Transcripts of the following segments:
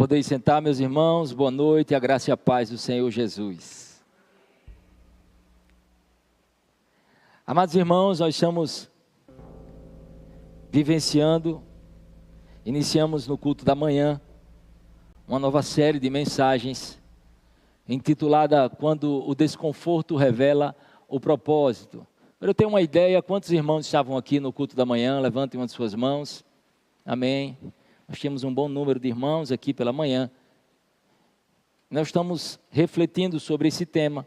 Podem sentar, meus irmãos, boa noite, a graça e a paz do Senhor Jesus. Amados irmãos, nós estamos iniciamos no culto da manhã, uma nova série de mensagens, intitulada Quando o Desconforto Revela o Propósito. Eu tenho uma ideia, quantos irmãos estavam aqui no culto da manhã? Levantem uma de suas mãos, amém. Nós temos um bom número de irmãos aqui pela manhã. Nós estamos refletindo sobre esse tema.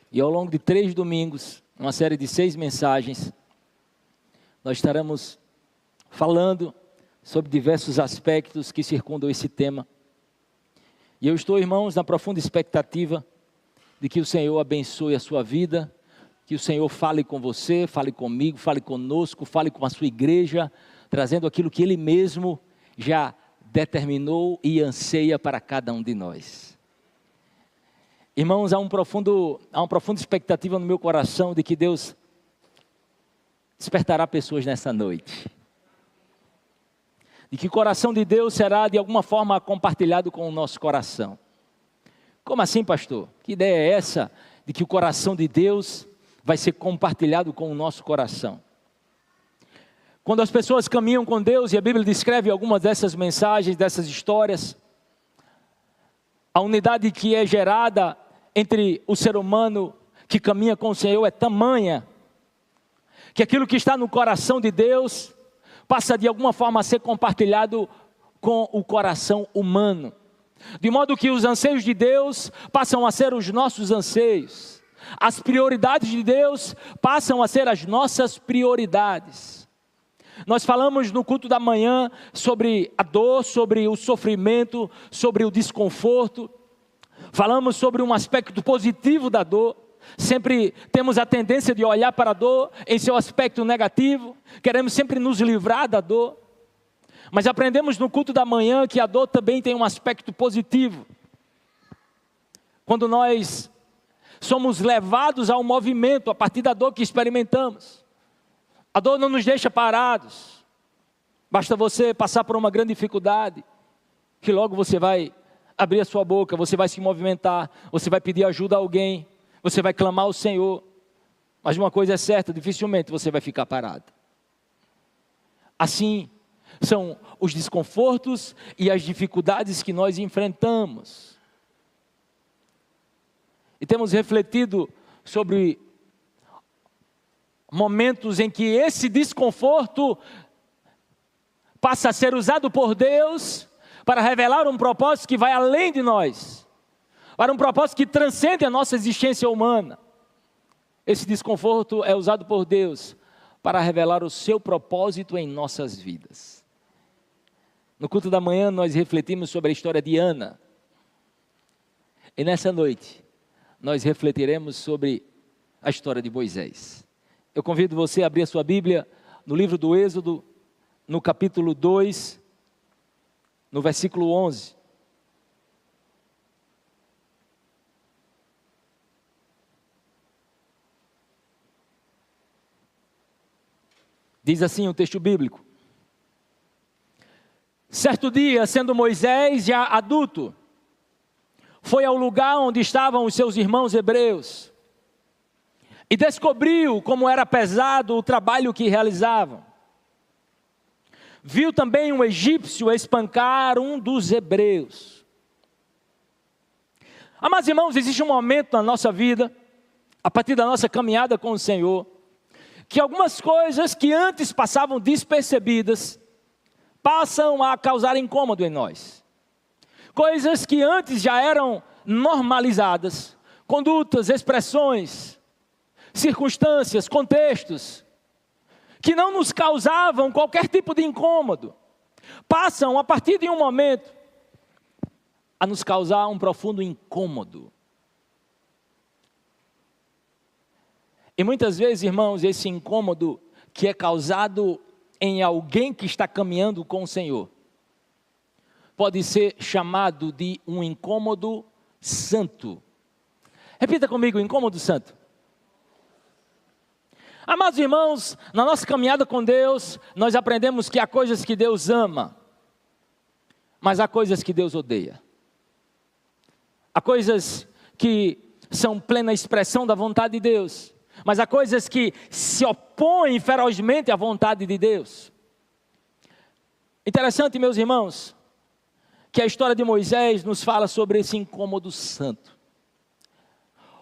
E ao longo de 3 domingos, uma série de 6 mensagens, nós estaremos falando sobre diversos aspectos que circundam esse tema. E eu estou, irmãos, na profunda expectativa de que o Senhor abençoe a sua vida, que o Senhor fale com você, fale comigo, fale conosco, fale com a sua igreja, trazendo aquilo que Ele mesmo já determinou e anseia para cada um de nós. Irmãos, há uma profunda expectativa no meu coração de que Deus despertará pessoas nessa noite. De que o coração de Deus será de alguma forma compartilhado com o nosso coração. Como assim, pastor? Que ideia é essa de que o coração de Deus vai ser compartilhado com o nosso coração? Quando as pessoas caminham com Deus, e a Bíblia descreve algumas dessas mensagens, dessas histórias, a unidade que é gerada entre o ser humano que caminha com o Senhor é tamanha, que aquilo que está no coração de Deus passa de alguma forma a ser compartilhado com o coração humano. De modo que os anseios de Deus passam a ser os nossos anseios. As prioridades de Deus passam a ser as nossas prioridades. Nós falamos no culto da manhã sobre a dor, sobre o sofrimento, sobre o desconforto. Falamos sobre um aspecto positivo da dor. Sempre temos a tendência de olhar para a dor em seu aspecto negativo. Queremos sempre nos livrar da dor. Mas aprendemos no culto da manhã que a dor também tem um aspecto positivo. Quando nós somos levados ao movimento a partir da dor que experimentamos. A dor não nos deixa parados. Basta você passar por uma grande dificuldade, que logo você vai abrir a sua boca, você vai se movimentar, você vai pedir ajuda a alguém, você vai clamar ao Senhor. Mas uma coisa é certa, dificilmente você vai ficar parado. Assim são os desconfortos e as dificuldades que nós enfrentamos. E temos refletido sobre momentos em que esse desconforto passa a ser usado por Deus para revelar um propósito que vai além de nós, para um propósito que transcende a nossa existência humana. Esse desconforto é usado por Deus para revelar o seu propósito em nossas vidas. No culto da manhã nós refletimos sobre a história de Ana. E nessa noite nós refletiremos sobre a história de Moisés. Eu convido você a abrir a sua Bíblia no livro do Êxodo, no capítulo 2, no versículo 11. Diz assim o texto bíblico: certo dia, sendo Moisés já adulto, foi ao lugar onde estavam os seus irmãos hebreus, e descobriu como era pesado o trabalho que realizavam. Viu também um egípcio espancar um dos hebreus. Amados irmãos, existe um momento na nossa vida, a partir da nossa caminhada com o Senhor, que algumas coisas que antes passavam despercebidas, passam a causar incômodo em nós. Coisas que antes já eram normalizadas, condutas, expressões, circunstâncias, contextos, que não nos causavam qualquer tipo de incômodo, passam a partir de um momento a nos causar um profundo incômodo. E muitas vezes, irmãos, esse incômodo que é causado em alguém que está caminhando com o Senhor, pode ser chamado de um incômodo santo. Repita comigo, incômodo santo. Amados irmãos, na nossa caminhada com Deus, nós aprendemos que há coisas que Deus ama Mas há coisas que Deus odeia. Há coisas que são plena expressão da vontade de Deus. Mas há coisas que se opõem ferozmente à vontade de Deus. Interessante, meus irmãos, que a história de Moisés nos fala sobre esse incômodo santo.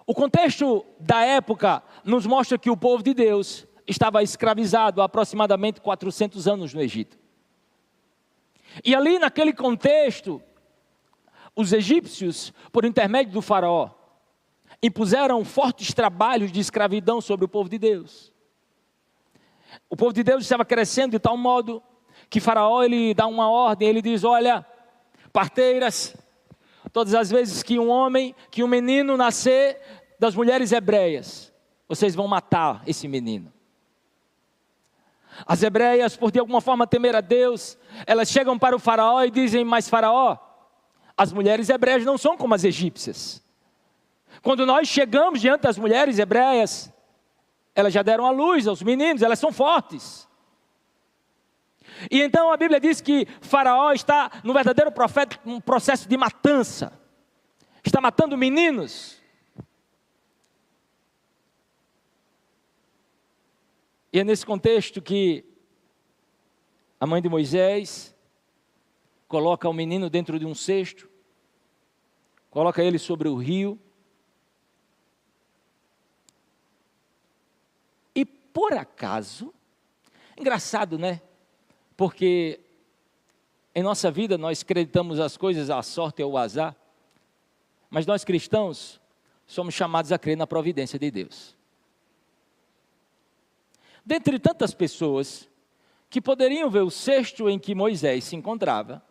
O contexto da época nos mostra que o povo de Deus estava escravizado há aproximadamente 400 anos no Egito. E ali naquele contexto, os egípcios, por intermédio do faraó, impuseram fortes trabalhos de escravidão sobre o povo de Deus. O povo de Deus estava crescendo de tal modo que faraó ele dá uma ordem, ele diz: olha, parteiras, todas as vezes que um menino nascer das mulheres hebreias, vocês vão matar esse menino. As hebreias, por de alguma forma temer a Deus, elas chegam para o faraó e dizem: mas faraó, as mulheres hebreias não são como as egípcias. Quando nós chegamos diante das mulheres hebreias, elas já deram à luz aos meninos, elas são fortes. E então a Bíblia diz que faraó está no verdadeiro um processo de matança. Está matando meninos. E é nesse contexto que a mãe de Moisés coloca o menino dentro de um cesto, coloca ele sobre o rio. E por acaso, engraçado, né? Porque em nossa vida nós acreditamos as coisas à sorte ou ao azar, mas nós cristãos somos chamados a crer na providência de Deus. Dentre tantas pessoas que poderiam ver o cesto em que Moisés se encontrava,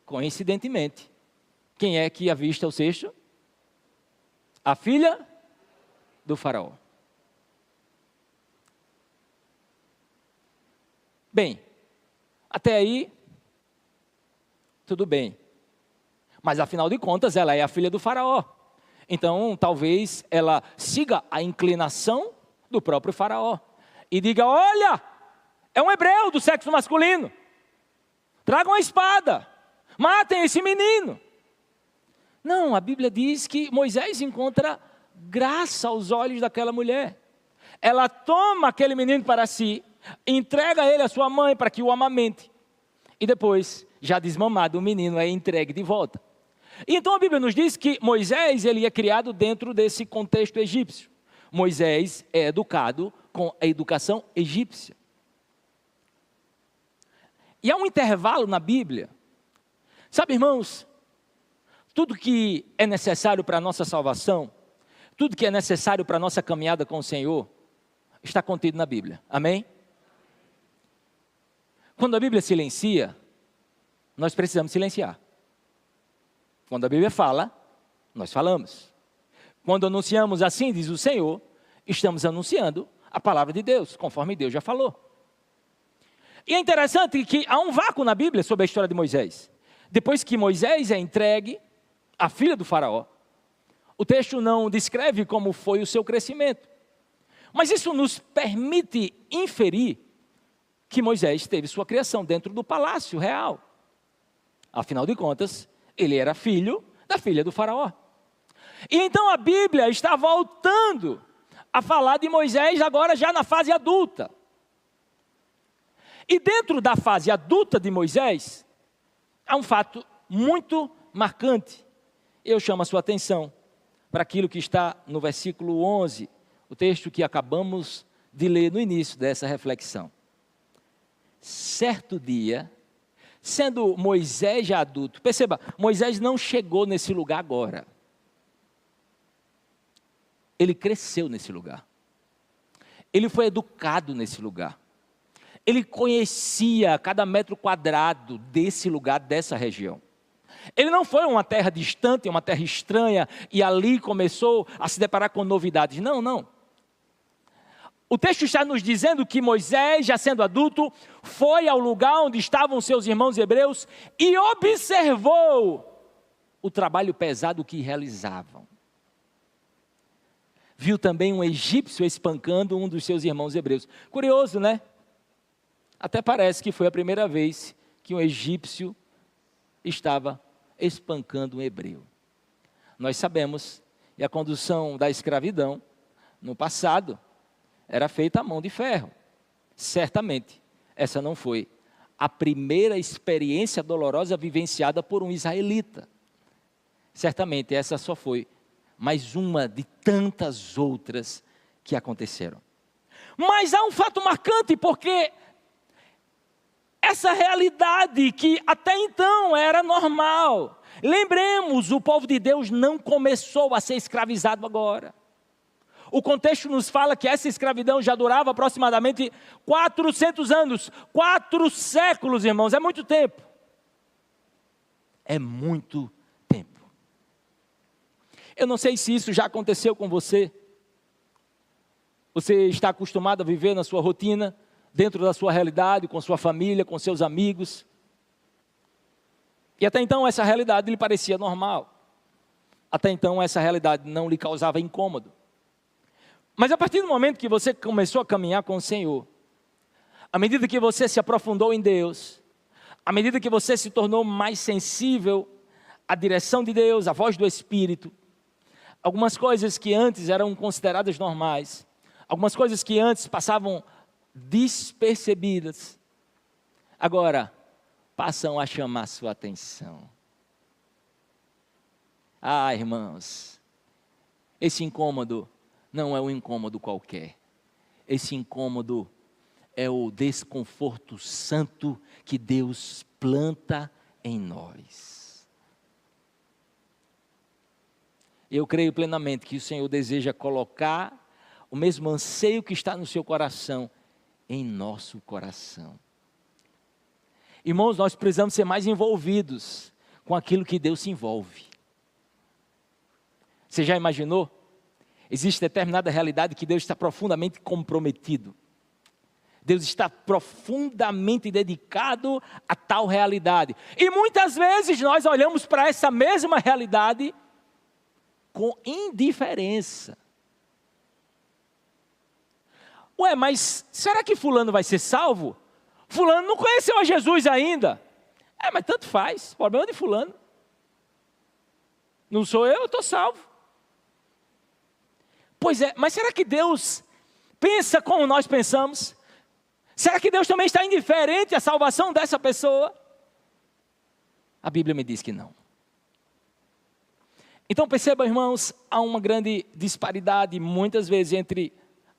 coincidentemente, quem é que avista o cesto? A filha do faraó. Bem, até aí, tudo bem. Mas afinal de contas, ela é a filha do faraó. Então, talvez ela siga a inclinação do próprio faraó. E diga: olha, é um hebreu do sexo masculino. Tragam a espada. Matem esse menino. Não, a Bíblia diz que Moisés encontra graça aos olhos daquela mulher. Ela toma aquele menino para si, entrega ele à sua mãe para que o amamente. E depois, já desmamado, o menino é entregue de volta. E então a Bíblia nos diz que Moisés ele é criado dentro desse contexto egípcio. Moisés é educado com a educação egípcia. E há um intervalo na Bíblia. Sabe, irmãos, tudo que é necessário para a nossa salvação, tudo que é necessário para a nossa caminhada com o Senhor, está contido na Bíblia. Amém? Quando a Bíblia silencia, nós precisamos silenciar. Quando a Bíblia fala, nós falamos. Quando anunciamos assim, diz o Senhor, estamos anunciando a palavra de Deus, conforme Deus já falou. E é interessante que há um vácuo na Bíblia sobre a história de Moisés. Depois que Moisés é entregue à filha do faraó, o texto não descreve como foi o seu crescimento. Mas isso nos permite inferir que Moisés teve sua criação dentro do palácio real. Afinal de contas, ele era filho da filha do faraó. E então a Bíblia está voltando a falar de Moisés agora já na fase adulta. E dentro da fase adulta de Moisés, há um fato muito marcante. Eu chamo a sua atenção para aquilo que está no versículo 11, o texto que acabamos de ler no início dessa reflexão. Certo dia, sendo Moisés já adulto, perceba, Moisés não chegou nesse lugar agora. Ele cresceu nesse lugar. Ele foi educado nesse lugar. Ele conhecia cada metro quadrado desse lugar, dessa região. Ele não foi a uma terra distante, uma terra estranha, e ali começou a se deparar com novidades. Não, não. O texto está nos dizendo que Moisés, já sendo adulto, foi ao lugar onde estavam seus irmãos hebreus e observou o trabalho pesado que realizavam. Viu também um egípcio espancando um dos seus irmãos hebreus. Curioso, né? Até parece que foi a primeira vez que um egípcio estava espancando um hebreu. Nós sabemos que a condução da escravidão, no passado, era feita à mão de ferro. Certamente, essa não foi a primeira experiência dolorosa vivenciada por um israelita. Certamente, essa só foi mais uma de tantas outras que aconteceram. Mas há um fato marcante, porque essa realidade que até então era normal. Lembremos, o povo de Deus não começou a ser escravizado agora. O contexto nos fala que essa escravidão já durava aproximadamente 400 anos. 4 séculos, irmãos, é muito tempo. É muito tempo. Eu não sei se isso já aconteceu com você. Você está acostumado a viver na sua rotina, dentro da sua realidade, com sua família, com seus amigos. E até então essa realidade lhe parecia normal. Até então essa realidade não lhe causava incômodo. Mas a partir do momento que você começou a caminhar com o Senhor, à medida que você se aprofundou em Deus, à medida que você se tornou mais sensível à direção de Deus, à voz do Espírito, algumas coisas que antes eram consideradas normais, algumas coisas que antes passavam despercebidas, agora passam a chamar sua atenção. Ah, irmãos, esse incômodo não é um incômodo qualquer. Esse incômodo é o desconforto santo que Deus planta em nós. Eu creio plenamente que o Senhor deseja colocar o mesmo anseio que está no seu coração em nosso coração. Irmãos, nós precisamos ser mais envolvidos com aquilo que Deus se envolve. Você já imaginou? Existe determinada realidade que Deus está profundamente comprometido. Deus está profundamente dedicado a tal realidade. E muitas vezes nós olhamos para essa mesma realidade com indiferença. Ué, mas será que fulano vai ser salvo? Fulano não conheceu a Jesus ainda. Mas tanto faz, o problema é de fulano. Não sou eu estou salvo. Pois é, mas será que Deus pensa como nós pensamos? Será que Deus também está indiferente à salvação dessa pessoa? A Bíblia me diz que não. Então perceba, irmãos, há uma grande disparidade muitas vezes entre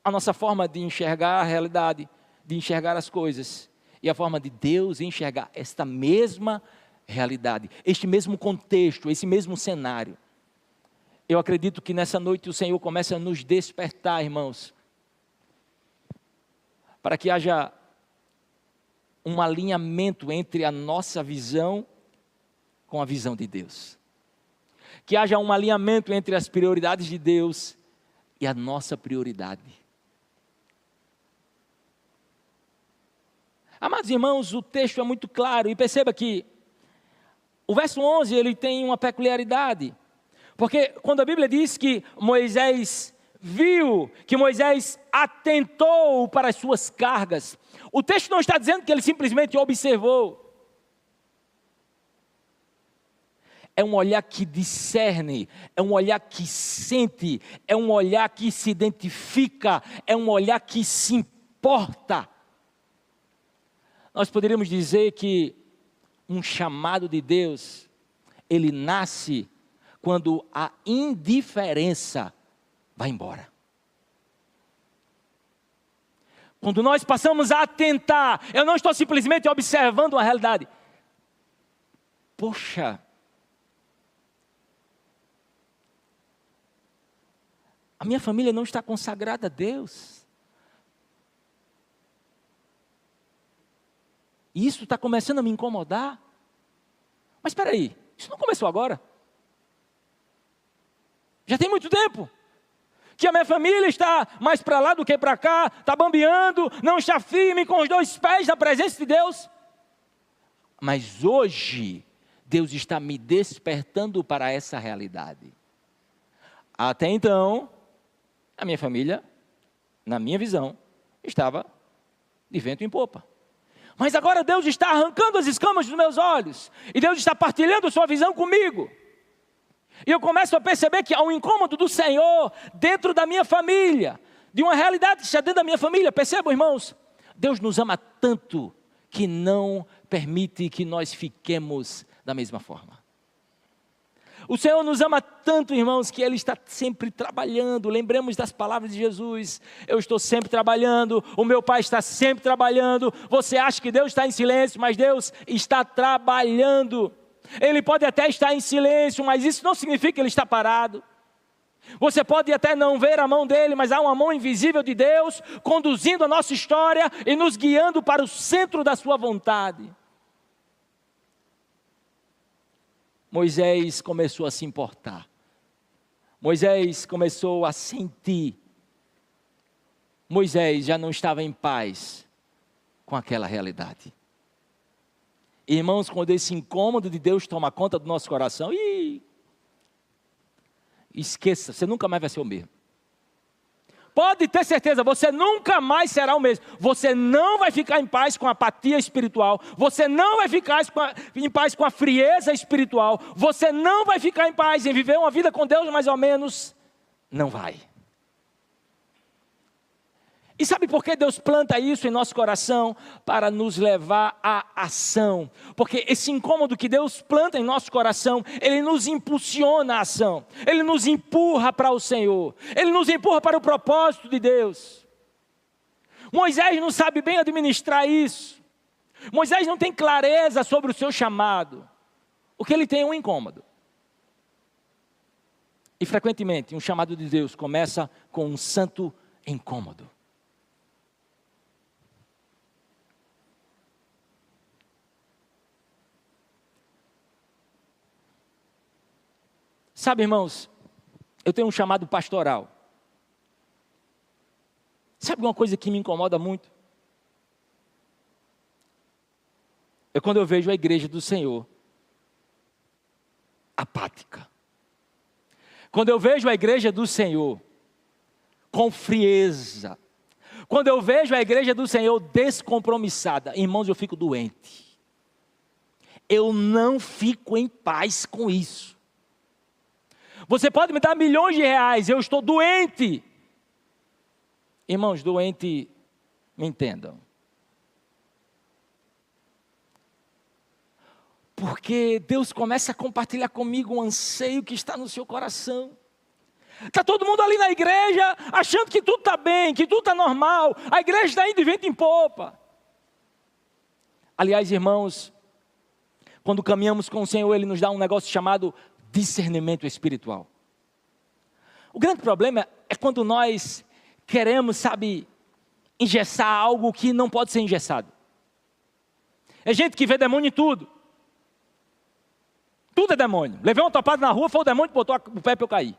a nossa forma de enxergar a realidade, de enxergar as coisas, e a forma de Deus enxergar esta mesma realidade, este mesmo contexto, esse mesmo cenário. Eu acredito que nessa noite o Senhor começa a nos despertar, irmãos, para que haja um alinhamento entre a nossa visão com a visão de Deus. Que haja um alinhamento entre as prioridades de Deus e a nossa prioridade. Amados irmãos, o texto é muito claro, e perceba que o verso 11 ele tem uma peculiaridade. Porque quando a Bíblia diz que Moisés viu, que Moisés atentou para as suas cargas, o texto não está dizendo que ele simplesmente observou. É um olhar que discerne, é um olhar que sente, é um olhar que se identifica, é um olhar que se importa. Nós poderíamos dizer que um chamado de Deus, ele nasce quando a indiferença vai embora. Quando nós passamos a atentar, eu não estou simplesmente observando a realidade. Poxa, a minha família não está consagrada a Deus. E isso está começando a me incomodar. Mas espera aí, isso não começou agora? Já tem muito tempo que a minha família está mais para lá do que para cá, está bambeando, não está firme com os 2 pés na presença de Deus. Mas hoje, Deus está me despertando para essa realidade. Até então, a minha família, na minha visão, estava de vento em popa. Mas agora Deus está arrancando as escamas dos meus olhos. E Deus está partilhando sua visão comigo. E eu começo a perceber que há um incômodo do Senhor dentro da minha família. De uma realidade que está dentro da minha família. Percebam, irmãos? Deus nos ama tanto que não permite que nós fiquemos da mesma forma. O Senhor nos ama tanto, irmãos, que Ele está sempre trabalhando. Lembremos das palavras de Jesus. Eu estou sempre trabalhando, o meu Pai está sempre trabalhando. Você acha que Deus está em silêncio, mas Deus está trabalhando. Ele pode até estar em silêncio, mas isso não significa que Ele está parado. Você pode até não ver a mão dEle, mas há uma mão invisível de Deus conduzindo a nossa história e nos guiando para o centro da sua vontade. Moisés começou a se importar. Moisés começou a sentir. Moisés já não estava em paz com aquela realidade. Irmãos, quando esse incômodo de Deus toma conta do nosso coração, esqueça, você nunca mais vai ser o mesmo. Pode ter certeza, você nunca mais será o mesmo. Você não vai ficar em paz com a apatia espiritual. Você não vai ficar em paz com a frieza espiritual. Você não vai ficar em paz em viver uma vida com Deus mais ou menos. Não vai. E sabe por que Deus planta isso em nosso coração? Para nos levar à ação. Porque esse incômodo que Deus planta em nosso coração, Ele nos impulsiona à ação. Ele nos empurra para o Senhor. Ele nos empurra para o propósito de Deus. Moisés não sabe bem administrar isso. Moisés não tem clareza sobre o seu chamado. O que ele tem é um incômodo. E frequentemente, um chamado de Deus começa com um santo incômodo. Sabe, irmãos, eu tenho um chamado pastoral. Sabe uma coisa que me incomoda muito? É quando eu vejo a igreja do Senhor apática. Quando eu vejo a igreja do Senhor com frieza. Quando eu vejo a igreja do Senhor descompromissada. Irmãos, eu fico doente. Eu não fico em paz com isso. Você pode me dar milhões de reais, eu estou doente. Irmãos, doente, me entendam. Porque Deus começa a compartilhar comigo um anseio que está no seu coração. Está todo mundo ali na igreja, achando que tudo está bem, que tudo está normal. A igreja está indo de vento em popa. Aliás, irmãos, quando caminhamos com o Senhor, Ele nos dá um negócio chamado discernimento espiritual. O grande problema é quando nós queremos, engessar algo que não pode ser engessado. É gente que vê demônio em tudo. Tudo é demônio. Levei uma topada na rua, foi o demônio que botou o pé para eu cair.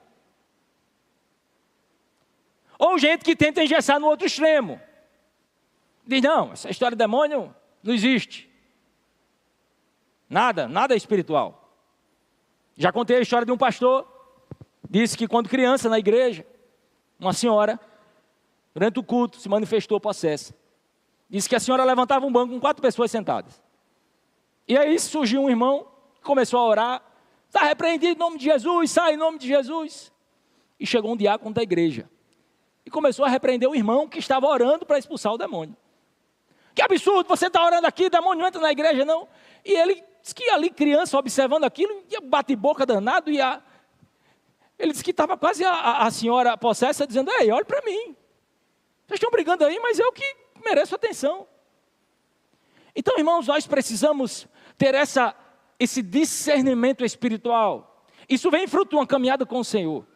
Ou gente que tenta engessar no outro extremo. Diz, não, essa história de demônio não existe. Nada é espiritual. Já contei a história de um pastor, disse que quando criança na igreja, uma senhora, durante o culto, se manifestou possessa. Disse que a senhora levantava um banco com 4 pessoas sentadas. E aí surgiu um irmão, que começou a orar, está repreendido em nome de Jesus, sai em nome de Jesus. E chegou um diácono da igreja, e começou a repreender o irmão que estava orando para expulsar o demônio. Que absurdo, você está orando aqui, o demônio não entra na igreja não. E ele disse que ali, criança, observando aquilo, ia bate-boca danado, ele disse que estava quase a senhora possessa, dizendo, ei, olha para mim. Vocês estão brigando aí, mas eu que mereço atenção. Então, irmãos, nós precisamos ter esse discernimento espiritual. Isso vem fruto de uma caminhada com o Senhor.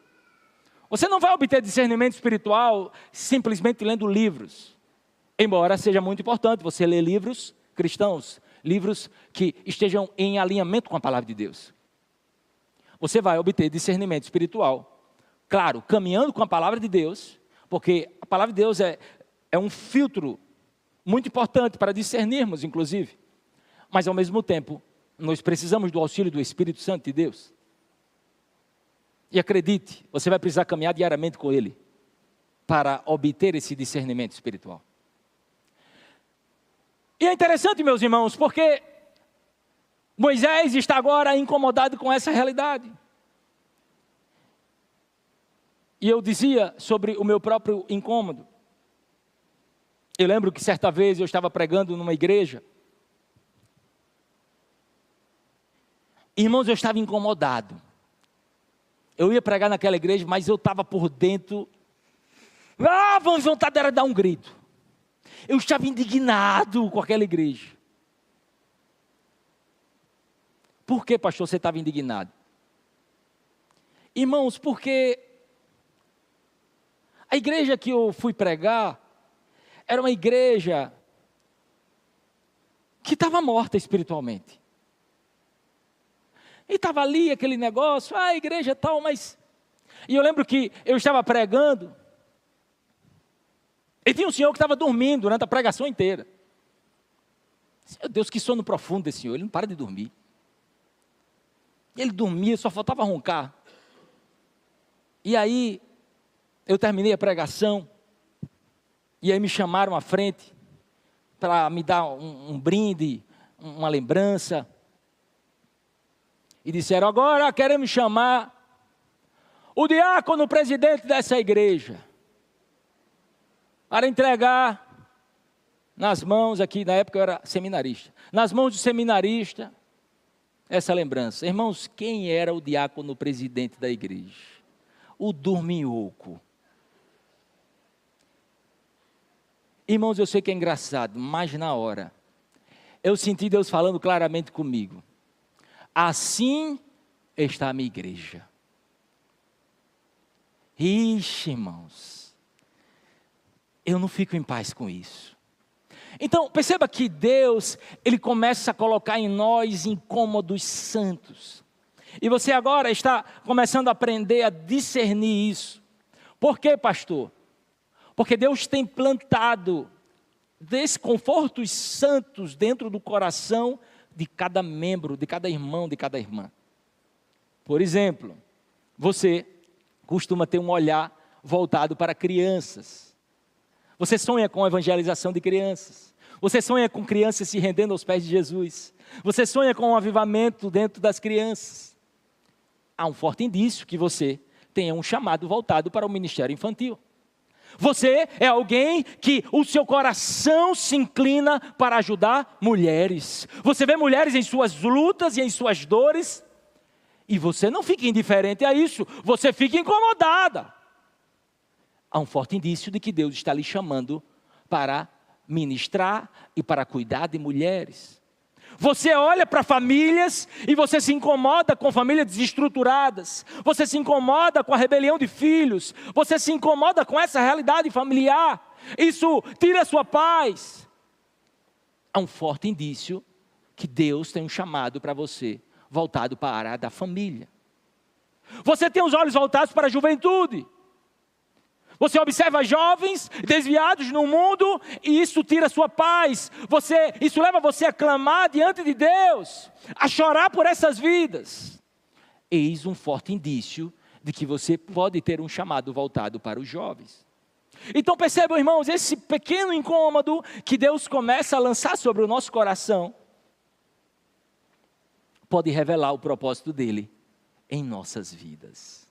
Você não vai obter discernimento espiritual simplesmente lendo livros. Embora seja muito importante você ler livros cristãos, livros que estejam em alinhamento com a palavra de Deus. Você vai obter discernimento espiritual, claro, caminhando com a palavra de Deus, porque a palavra de Deus é um filtro muito importante para discernirmos, inclusive. Mas ao mesmo tempo, nós precisamos do auxílio do Espírito Santo de Deus. E acredite, você vai precisar caminhar diariamente com Ele, para obter esse discernimento espiritual. E é interessante, meus irmãos, porque Moisés está agora incomodado com essa realidade. E eu dizia sobre o meu próprio incômodo. Eu lembro que certa vez eu estava pregando numa igreja. Irmãos, eu estava incomodado. Eu ia pregar naquela igreja, mas eu estava por dentro. Vontade era dar um grito. Eu estava indignado com aquela igreja. Por que, pastor, você estava indignado? Irmãos, porque a igreja que eu fui pregar era uma igreja que estava morta espiritualmente. E estava ali aquele negócio, a igreja tal, mas... E eu lembro que eu estava pregando, e tinha um senhor que estava dormindo durante a pregação inteira. Meu Deus, que sono profundo desse senhor, ele não para de dormir. Ele dormia, só faltava roncar. E aí, eu terminei a pregação, e aí me chamaram à frente, para me dar um brinde, uma lembrança. E disseram, agora queremos chamar o diácono presidente dessa igreja, para entregar nas mãos aqui, na época eu era seminarista, nas mãos do seminarista, essa lembrança. Irmãos, quem era o diácono presidente da igreja? O dorminhoco. Irmãos, eu sei que é engraçado, mas na hora, eu senti Deus falando claramente comigo. Assim está a minha igreja. Ixi, irmãos, eu não fico em paz com isso. Então, perceba que Deus, Ele começa a colocar em nós incômodos santos. E você agora está começando a aprender a discernir isso. Por quê, pastor? Porque Deus tem plantado desconfortos santos dentro do coração de cada membro, de cada irmão, de cada irmã. Por exemplo, você costuma ter um olhar voltado para crianças. Você sonha com a evangelização de crianças. Você sonha com crianças se rendendo aos pés de Jesus. Você sonha com um avivamento dentro das crianças. Há um forte indício que você tenha um chamado voltado para o ministério infantil. Você é alguém que o seu coração se inclina para ajudar mulheres. Você vê mulheres em suas lutas e em suas dores, e você não fica indiferente a isso, você fica incomodada. Há um forte indício de que Deus está lhe chamando para ministrar e para cuidar de mulheres. Você olha para famílias e você se incomoda com famílias desestruturadas. Você se incomoda com a rebelião de filhos. Você se incomoda com essa realidade familiar. Isso tira a sua paz. Há um forte indício que Deus tem um chamado para você, voltado para a área da família. Você tem os olhos voltados para a juventude. Você observa jovens desviados no mundo e isso tira a sua paz. Isso leva você a clamar diante de Deus, a chorar por essas vidas. Eis um forte indício de que você pode ter um chamado voltado para os jovens. Então percebam, irmãos, esse pequeno incômodo que Deus começa a lançar sobre o nosso coração, pode revelar o propósito dele em nossas vidas.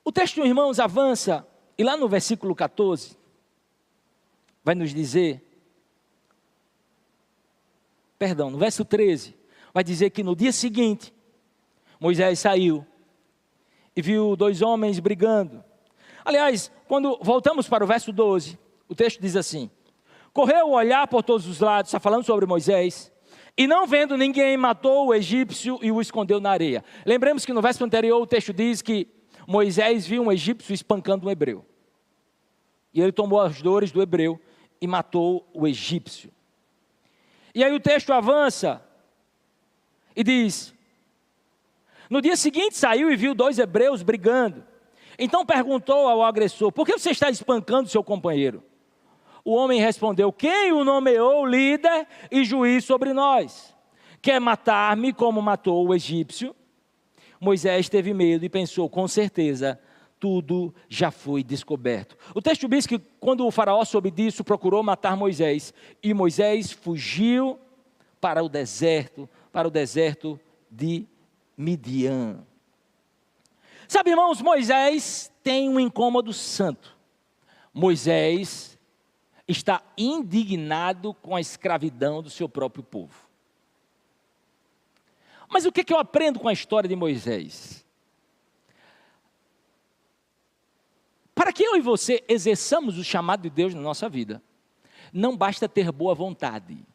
O texto, irmãos, avança, e lá no versículo 14, vai nos dizer, no verso 13, vai dizer que no dia seguinte, Moisés saiu e viu dois homens brigando. Aliás, quando voltamos para o verso 12, o texto diz assim, correu o olhar por todos os lados, está falando sobre Moisés, e não vendo ninguém, matou o egípcio e o escondeu na areia. Lembremos que no verso anterior o texto diz que Moisés viu um egípcio espancando um hebreu. E ele tomou as dores do hebreu e matou o egípcio. E aí o texto avança e diz, no dia seguinte saiu e viu dois hebreus brigando. Então perguntou ao agressor, por que você está espancando seu companheiro? O homem respondeu, quem o nomeou líder e juiz sobre nós? Quer matar-me como matou o egípcio? Moisés teve medo e pensou, com certeza, tudo já foi descoberto. O texto diz que quando o faraó soube disso, procurou matar Moisés. E Moisés fugiu para o deserto de Midian. Sabe, irmãos, Moisés tem um incômodo santo. Moisés está indignado com a escravidão do seu próprio povo. Mas o que eu aprendo com a história de Moisés? Para que eu e você exerçamos o chamado de Deus na nossa vida, não basta ter boa vontade.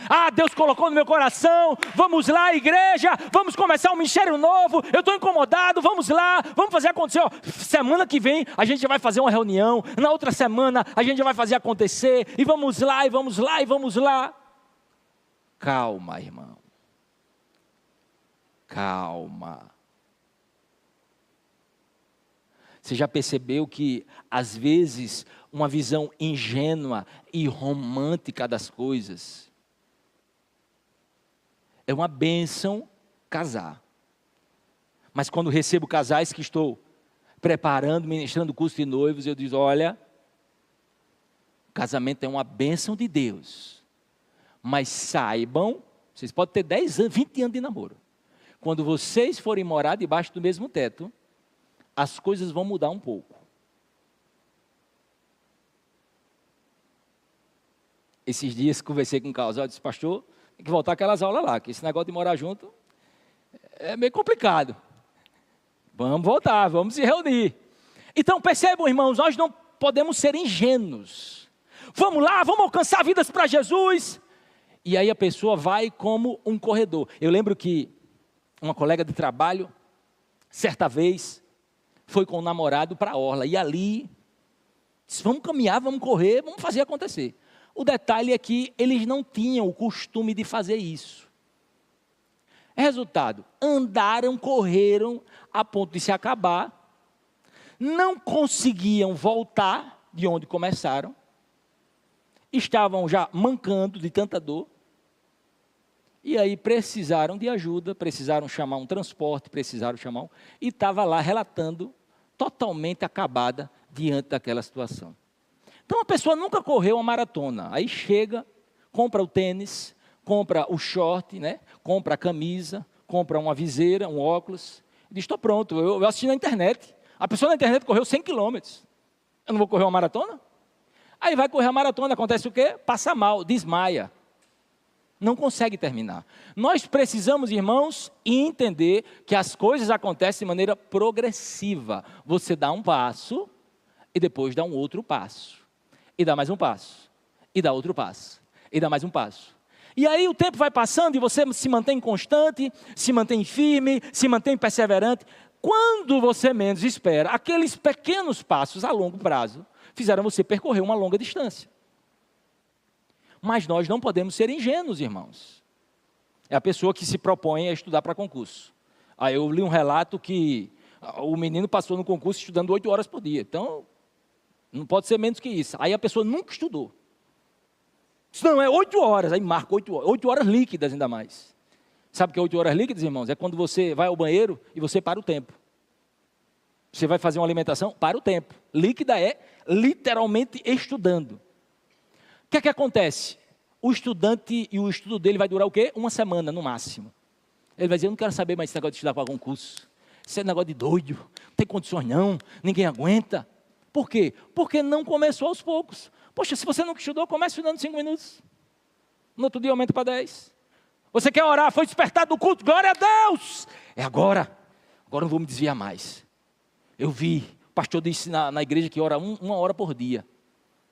Ah, Deus colocou no meu coração, vamos lá, igreja, vamos começar um ministério novo, eu estou incomodado, vamos lá, vamos fazer acontecer. Ó, semana que vem a gente vai fazer uma reunião, na outra semana a gente vai fazer acontecer, e vamos lá, e vamos lá, e vamos lá. Calma, irmão. Calma. Você já percebeu que, às vezes, uma visão ingênua e romântica das coisas é uma bênção casar. Mas quando recebo casais que estou preparando, ministrando o curso de noivos, eu digo, olha, casamento é uma bênção de Deus. Mas saibam, vocês podem ter 10 anos, 20 anos de namoro. Quando vocês forem morar debaixo do mesmo teto, as coisas vão mudar um pouco. Esses dias conversei com um casal, disse, pastor, tem que voltar aquelas aulas lá, que esse negócio de morar junto é meio complicado. Vamos voltar, vamos se reunir. Então percebam, irmãos, nós não podemos ser ingênuos. Vamos lá, vamos alcançar vidas para Jesus. E aí a pessoa vai como um corredor. Eu lembro que uma colega de trabalho, certa vez, foi com o namorado para a orla. E ali, disse, vamos caminhar, vamos correr, vamos fazer acontecer. O detalhe é que eles não tinham o costume de fazer isso. Resultado, andaram, correram, a ponto de se acabar, não conseguiam voltar de onde começaram, estavam já mancando de tanta dor, e aí precisaram de ajuda, precisaram chamar um transporte, e estava lá relatando, totalmente acabada diante daquela situação. Então a pessoa nunca correu uma maratona, aí chega, compra o tênis, compra o short, né? Compra a camisa, compra uma viseira, um óculos, e diz, estou pronto, eu assisti na internet, a pessoa na internet correu 100 quilômetros, eu não vou correr uma maratona? Aí vai correr a maratona, acontece o quê? Passa mal, desmaia, não consegue terminar. Nós precisamos, irmãos, entender que as coisas acontecem de maneira progressiva, você dá um passo, e depois dá um outro passo. E dá mais um passo, e dá outro passo, e dá mais um passo. E aí o tempo vai passando e você se mantém constante, se mantém firme, se mantém perseverante. Quando você menos espera, aqueles pequenos passos a longo prazo fizeram você percorrer uma longa distância. Mas nós não podemos ser ingênuos, irmãos. É a pessoa que se propõe a estudar para concurso. Aí eu li um relato que o menino passou no concurso estudando 8 horas por dia. Então, não pode ser menos que isso. Aí a pessoa nunca estudou. Isso não, é 8 horas. Aí marca 8 horas. 8 horas líquidas ainda mais. Sabe o que é 8 horas líquidas, irmãos? É quando você vai ao banheiro e você para o tempo. Você vai fazer uma alimentação, para o tempo. Líquida é literalmente estudando. O que é que acontece? O estudante e o estudo dele vai durar o quê? 1 semana, no máximo. Ele vai dizer, eu não quero saber mais esse negócio de estudar para concurso. Isso é negócio de doido. Não tem condições não, ninguém aguenta. Por quê? Porque não começou aos poucos. Poxa, se você nunca estudou, comece estudando 5 minutos. No outro dia aumenta para 10. Você quer orar, foi despertado do culto, glória a Deus. É agora. Agora não vou me desviar mais. Eu vi, o pastor disse na igreja que ora 1 hora por dia.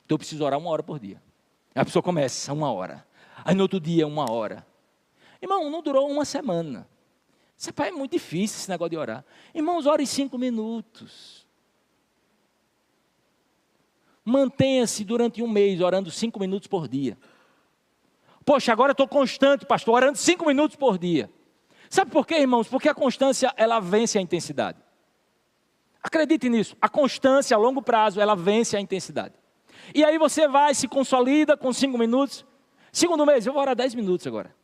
Então eu preciso orar 1 hora por dia. Aí a pessoa começa 1 hora. Aí no outro dia 1 hora. Irmão, não durou 1 semana. Isso é muito difícil esse negócio de orar. Irmãos, ore 5 minutos. Mantenha-se durante 1 mês orando 5 minutos por dia. Poxa, agora eu estou constante, pastor, orando 5 minutos por dia. Sabe por quê, irmãos? Porque a constância, ela vence a intensidade. Acredite nisso, a constância a longo prazo, ela vence a intensidade. E aí você vai, se consolida com 5 minutos. Segundo mês, eu vou orar 10 minutos agora.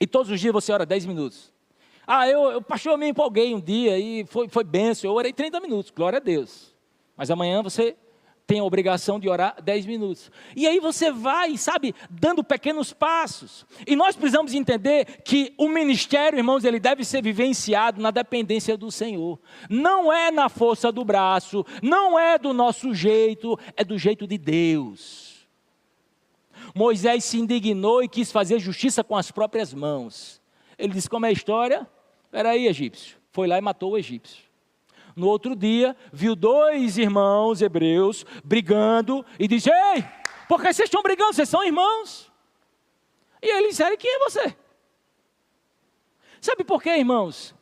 E todos os dias você ora 10 minutos. Pastor, eu me empolguei um dia e foi bênção, eu orei 30 minutos, glória a Deus. Mas amanhã você tem a obrigação de orar 10 minutos. E aí você vai, sabe, dando pequenos passos. E nós precisamos entender que o ministério, irmãos, ele deve ser vivenciado na dependência do Senhor. Não é na força do braço, não é do nosso jeito, é do jeito de Deus. Moisés se indignou e quis fazer justiça com as próprias mãos. Ele disse, como é a história? Espera aí, egípcio. Foi lá e matou o egípcio. No outro dia, viu 2 irmãos hebreus brigando e disse, ei, por que vocês estão brigando? Vocês são irmãos. E eles disseram, quem é você? Sabe por quê, irmãos?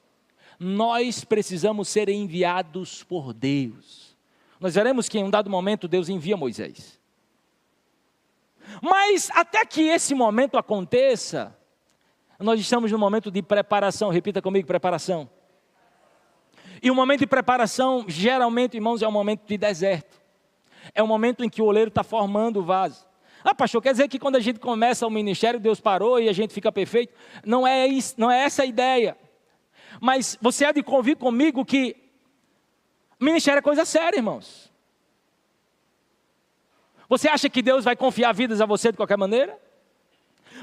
Nós precisamos ser enviados por Deus. Nós veremos que em um dado momento Deus envia Moisés. Mas até que esse momento aconteça, nós estamos no momento de preparação. Repita comigo, preparação. E o momento de preparação, geralmente, irmãos, é um momento de deserto. É um momento em que o oleiro está formando o vaso. Pastor, quer dizer que quando a gente começa o ministério, Deus parou e a gente fica perfeito? Não é isso, não é essa a ideia. Mas você há de convir comigo que ministério é coisa séria, irmãos. Você acha que Deus vai confiar vidas a você de qualquer maneira?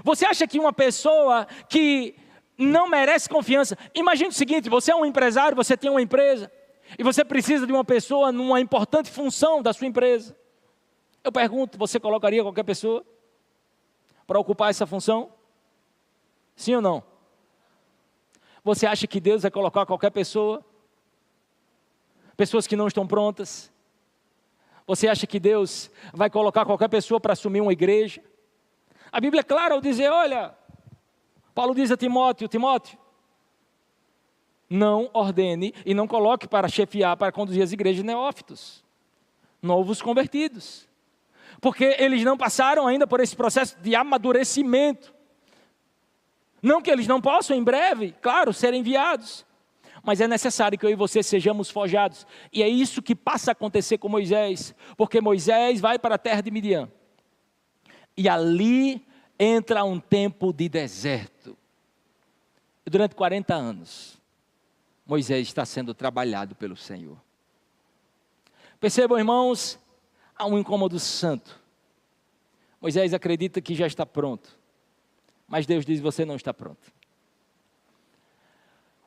Você acha que uma pessoa que não merece confiança? Imagine o seguinte, você é um empresário, você tem uma empresa, e você precisa de uma pessoa numa importante função da sua empresa. Eu pergunto, você colocaria qualquer pessoa para ocupar essa função? Sim ou não? Você acha que Deus vai colocar qualquer pessoa? Pessoas que não estão prontas? Você acha que Deus vai colocar qualquer pessoa para assumir uma igreja? A Bíblia é clara ao dizer, olha, Paulo diz a Timóteo, não ordene e não coloque para chefiar, para conduzir as igrejas neófitos, novos convertidos. Porque eles não passaram ainda por esse processo de amadurecimento. Não que eles não possam em breve, claro, serem enviados. Mas é necessário que eu e você sejamos forjados. E é isso que passa a acontecer com Moisés. Porque Moisés vai para a terra de Midian. E ali entra um tempo de deserto. E durante 40 anos, Moisés está sendo trabalhado pelo Senhor. Percebam, irmãos, há um incômodo santo. Moisés acredita que já está pronto. Mas Deus diz, você não está pronto.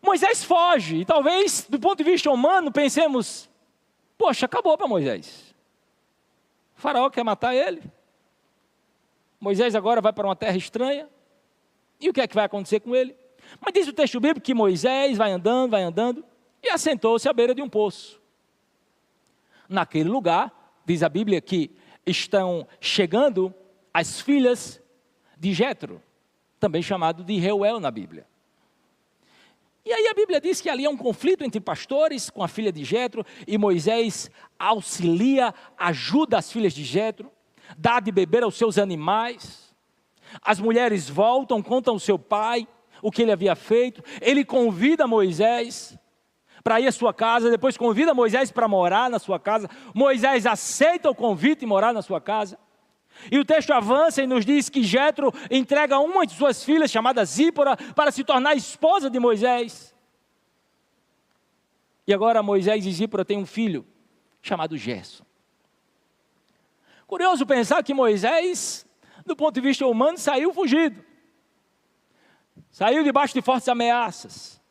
Moisés foge. E talvez, do ponto de vista humano, pensemos, poxa, acabou para Moisés. O faraó quer matar ele. Moisés agora vai para uma terra estranha. E o que é que vai acontecer com ele? Mas diz o texto bíblico que Moisés vai andando, e assentou-se à beira de um poço. Naquele lugar, diz a Bíblia que estão chegando as filhas de Jetro, também chamado de Reuel na Bíblia. E aí a Bíblia diz que ali há um conflito entre pastores com a filha de Jetro, e Moisés auxilia, ajuda as filhas de Jetro, dá de beber aos seus animais. As mulheres voltam, contam ao seu pai o que ele havia feito. Ele convida Moisés para ir à sua casa, depois convida Moisés para morar na sua casa. Moisés aceita o convite e morar na sua casa. E o texto avança e nos diz que Jetro entrega uma de suas filhas, chamada Zípora, para se tornar esposa de Moisés. E agora Moisés e Zípora têm um filho, chamado Gerson. Curioso pensar que Moisés, do ponto de vista humano, saiu fugido. Saiu debaixo de fortes ameaças.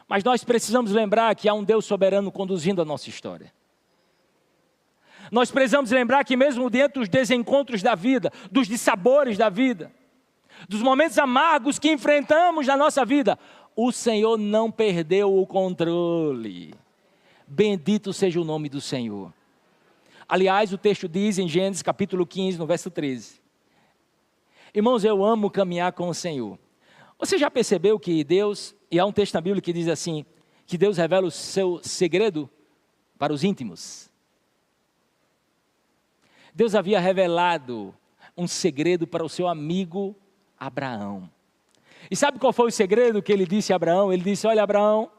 Mas nós precisamos lembrar que há um Deus soberano conduzindo a nossa história. Nós precisamos lembrar que mesmo dentro dos desencontros da vida, dos dissabores da vida, dos momentos amargos que enfrentamos na nossa vida, o Senhor não perdeu o controle. Bendito seja o nome do Senhor. Aliás, o texto diz em Gênesis capítulo 15, no verso 13. Irmãos, eu amo caminhar com o Senhor. Você já percebeu que Deus, e há um texto na Bíblia que diz assim, que Deus revela o seu segredo para os íntimos. Deus havia revelado um segredo para o seu amigo Abraão. E sabe qual foi o segredo que ele disse a Abraão? Ele disse, olha Abraão,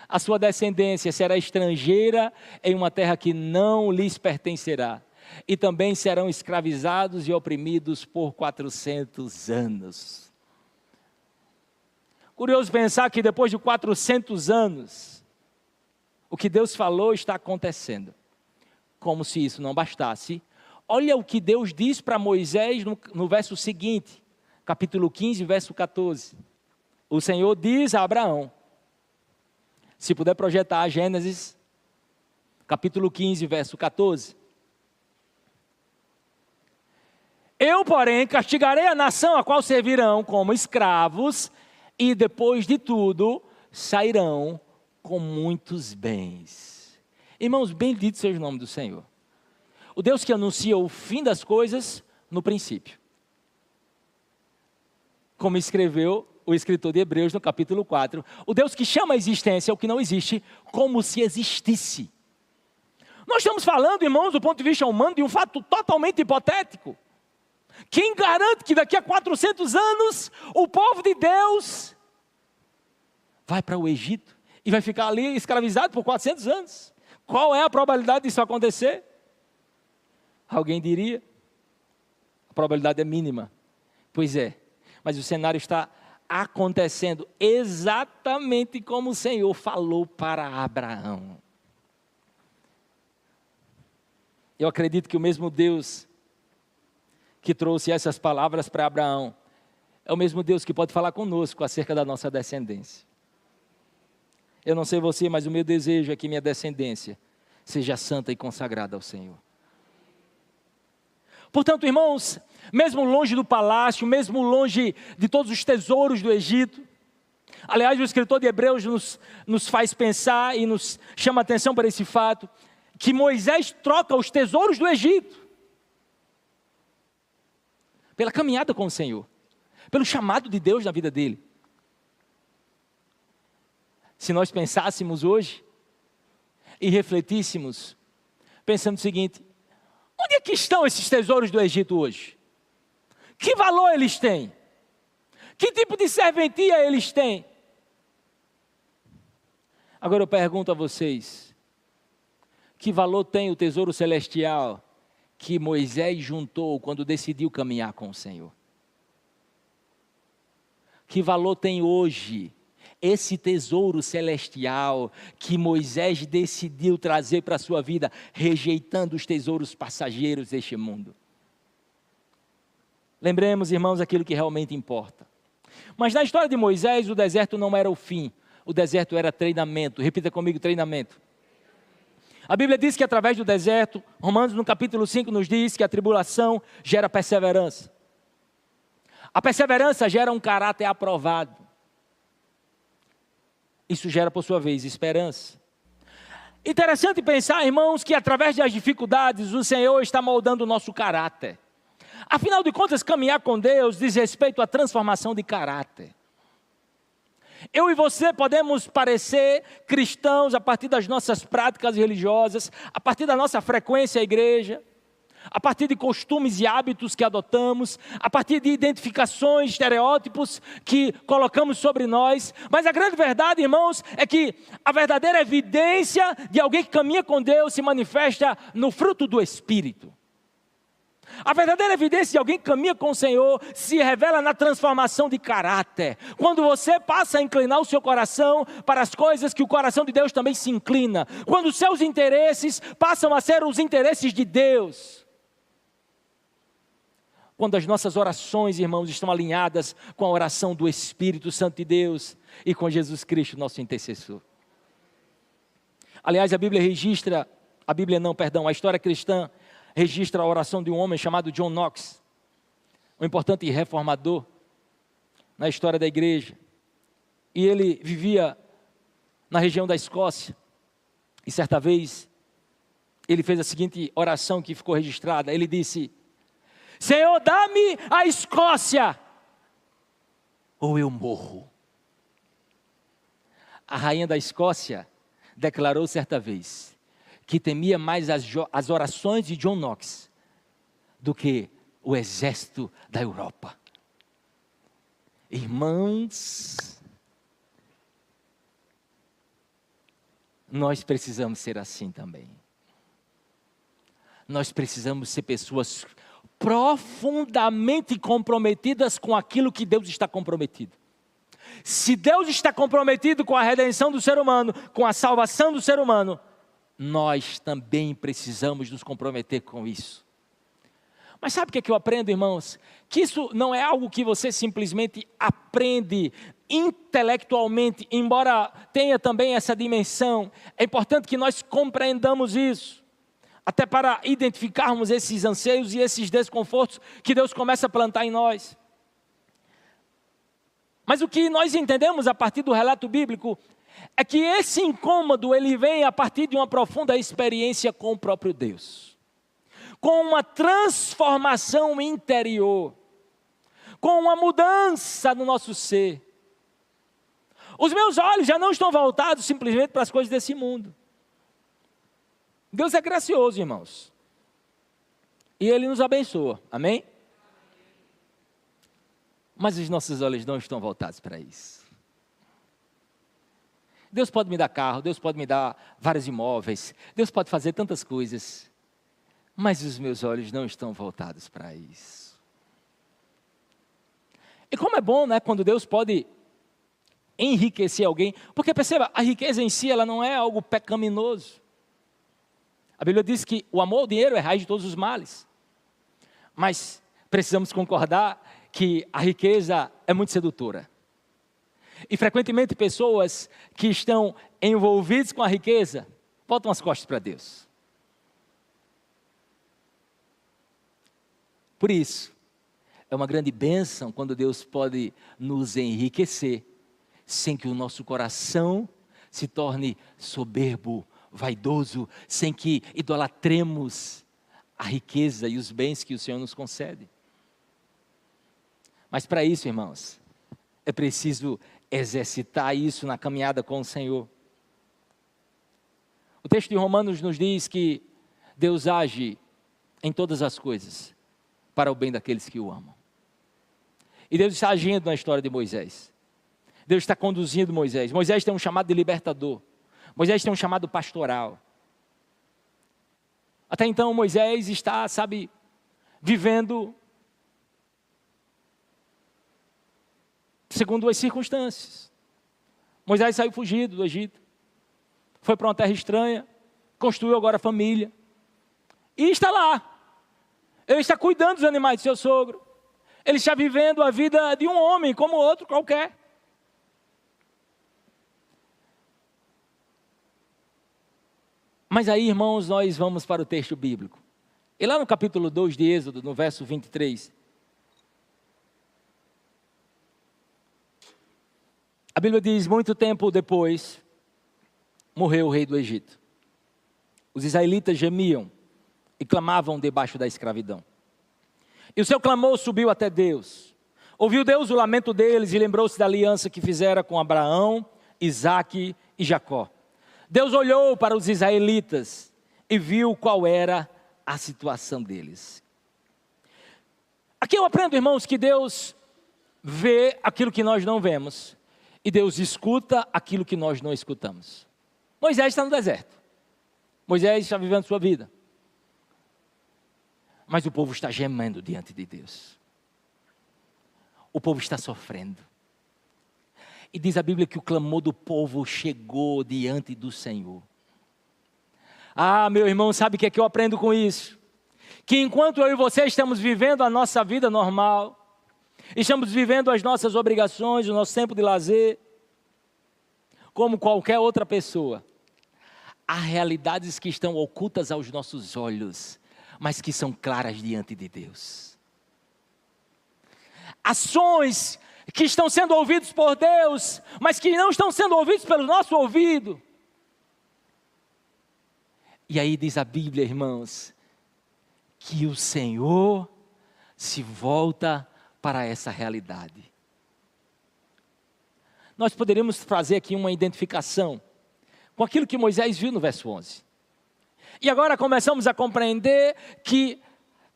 a sua descendência será estrangeira em uma terra que não lhes pertencerá. E também serão escravizados e oprimidos por 400 anos. Curioso pensar que depois de 400 anos, o que Deus falou está acontecendo. Como se isso não bastasse, olha o que Deus diz para Moisés no verso seguinte, capítulo 15, verso 14. O Senhor diz a Abraão, se puder projetar Gênesis, capítulo 15, verso 14. Eu, porém, castigarei a nação a qual servirão como escravos, e depois de tudo, sairão com muitos bens. Irmãos, bendito seja o nome do Senhor. O Deus que anuncia o fim das coisas no princípio. Como escreveu o escritor de Hebreus no capítulo 4. O Deus que chama a existência o que não existe, como se existisse. Nós estamos falando, irmãos, do ponto de vista humano, de um fato totalmente hipotético. Quem garante que daqui a 400 anos, o povo de Deus vai para o Egito e vai ficar ali escravizado por 400 anos? Qual é a probabilidade disso acontecer? Alguém diria, a probabilidade é mínima. Pois é, mas o cenário está acontecendo exatamente como o Senhor falou para Abraão. Eu acredito que o mesmo Deus que trouxe essas palavras para Abraão é o mesmo Deus que pode falar conosco acerca da nossa descendência. Eu não sei você, mas o meu desejo é que minha descendência seja santa e consagrada ao Senhor. Portanto, irmãos, mesmo longe do palácio, mesmo longe de todos os tesouros do Egito, aliás, o escritor de Hebreus nos faz pensar e nos chama a atenção para esse fato, que Moisés troca os tesouros do Egito pela caminhada com o Senhor, pelo chamado de Deus na vida dele. Se nós pensássemos hoje e refletíssemos, pensando o seguinte: onde é que estão esses tesouros do Egito hoje? Que valor eles têm? Que tipo de serventia eles têm? Agora eu pergunto a vocês, que valor tem o tesouro celestial que Moisés juntou quando decidiu caminhar com o Senhor? Que valor tem hoje esse tesouro celestial que Moisés decidiu trazer para a sua vida, rejeitando os tesouros passageiros deste mundo? Lembremos, irmãos, aquilo que realmente importa. Mas na história de Moisés, o deserto não era o fim, o deserto era treinamento. Repita comigo: treinamento. A Bíblia diz que através do deserto, Romanos no capítulo 5 nos diz que a tribulação gera perseverança. A perseverança gera um caráter aprovado. Isso gera, por sua vez, esperança. Interessante pensar, irmãos, que através das dificuldades o Senhor está moldando o nosso caráter. Afinal de contas, caminhar com Deus diz respeito à transformação de caráter. Eu e você podemos parecer cristãos a partir das nossas práticas religiosas, a partir da nossa frequência à igreja, a partir de costumes e hábitos que adotamos, a partir de identificações, estereótipos que colocamos sobre nós. Mas a grande verdade, irmãos, é que a verdadeira evidência de alguém que caminha com Deus se manifesta no fruto do Espírito. A verdadeira evidência de alguém que caminha com o Senhor se revela na transformação de caráter. Quando você passa a inclinar o seu coração para as coisas que o coração de Deus também se inclina. Quando os seus interesses passam a ser os interesses de Deus. Quando as nossas orações, irmãos, estão alinhadas com a oração do Espírito Santo de Deus e com Jesus Cristo, nosso intercessor. Aliás, a história cristã registra a oração de um homem chamado John Knox, um importante reformador na história da igreja. E ele vivia na região da Escócia. E certa vez, ele fez a seguinte oração que ficou registrada. Ele disse: Senhor, dá-me a Escócia, ou eu morro. A rainha da Escócia declarou certa vez que temia mais as orações de John Knox do que o exército da Europa. Irmãos, nós precisamos ser assim também. Nós precisamos ser pessoas profundamente comprometidas com aquilo que Deus está comprometido. Se Deus está comprometido com a redenção do ser humano, com a salvação do ser humano, nós também precisamos nos comprometer com isso. Mas sabe o que eu aprendo, irmãos? Que isso não é algo que você simplesmente aprende intelectualmente, embora tenha também essa dimensão. É importante que nós compreendamos isso, até para identificarmos esses anseios e esses desconfortos que Deus começa a plantar em nós. Mas o que nós entendemos a partir do relato bíblico é que esse incômodo ele vem a partir de uma profunda experiência com o próprio Deus, com uma transformação interior, com uma mudança no nosso ser. Os meus olhos já não estão voltados simplesmente para as coisas desse mundo. Deus é gracioso, irmãos, e Ele nos abençoa, amém? Mas os nossos olhos não estão voltados para isso. Deus pode me dar carro, Deus pode me dar vários imóveis, Deus pode fazer tantas coisas, mas os meus olhos não estão voltados para isso. E como é bom, né, quando Deus pode enriquecer alguém, porque perceba, a riqueza em si, ela não é algo pecaminoso. A Bíblia diz que o amor ao dinheiro é raiz de todos os males, mas precisamos concordar que a riqueza é muito sedutora. E frequentemente pessoas que estão envolvidas com a riqueza, voltam as costas para Deus. Por isso, é uma grande bênção quando Deus pode nos enriquecer, sem que o nosso coração se torne soberbo, vaidoso, sem que idolatremos a riqueza e os bens que o Senhor nos concede. Mas para isso, irmãos, é preciso exercitar isso na caminhada com o Senhor. O texto de Romanos nos diz que Deus age em todas as coisas para o bem daqueles que o amam. E Deus está agindo na história de Moisés. Deus está conduzindo Moisés. Moisés tem um chamado de libertador. Moisés tem um chamado pastoral. Até então Moisés está, vivendo segundo as circunstâncias. Moisés saiu fugido do Egito, foi para uma terra estranha, construiu agora família, e está lá. Ele está cuidando dos animais de seu sogro, ele está vivendo a vida de um homem como outro qualquer. Mas aí, irmãos, nós vamos para o texto bíblico. E lá no capítulo 2 de Êxodo, no verso 23, a Bíblia diz: muito tempo depois, morreu o rei do Egito. Os israelitas gemiam e clamavam debaixo da escravidão. E o seu clamor subiu até Deus. Ouviu Deus o lamento deles e lembrou-se da aliança que fizera com Abraão, Isaque e Jacó. Deus olhou para os israelitas e viu qual era a situação deles. Aqui eu aprendo, irmãos, que Deus vê aquilo que nós não vemos. E Deus escuta aquilo que nós não escutamos. Moisés está no deserto. Moisés está vivendo sua vida. Mas o povo está gemendo diante de Deus. O povo está sofrendo. E diz a Bíblia que o clamor do povo chegou diante do Senhor. Ah, meu irmão, sabe o que é que eu aprendo com isso? Que enquanto eu e você estamos vivendo a nossa vida normal, estamos vivendo as nossas obrigações, o nosso tempo de lazer, como qualquer outra pessoa, há realidades que estão ocultas aos nossos olhos, mas que são claras diante de Deus. Ações que estão sendo ouvidos por Deus, mas que não estão sendo ouvidos pelo nosso ouvido. E aí diz a Bíblia, irmãos, que o Senhor se volta para essa realidade. Nós poderíamos fazer aqui uma identificação com aquilo que Moisés viu no verso 11. E agora começamos a compreender que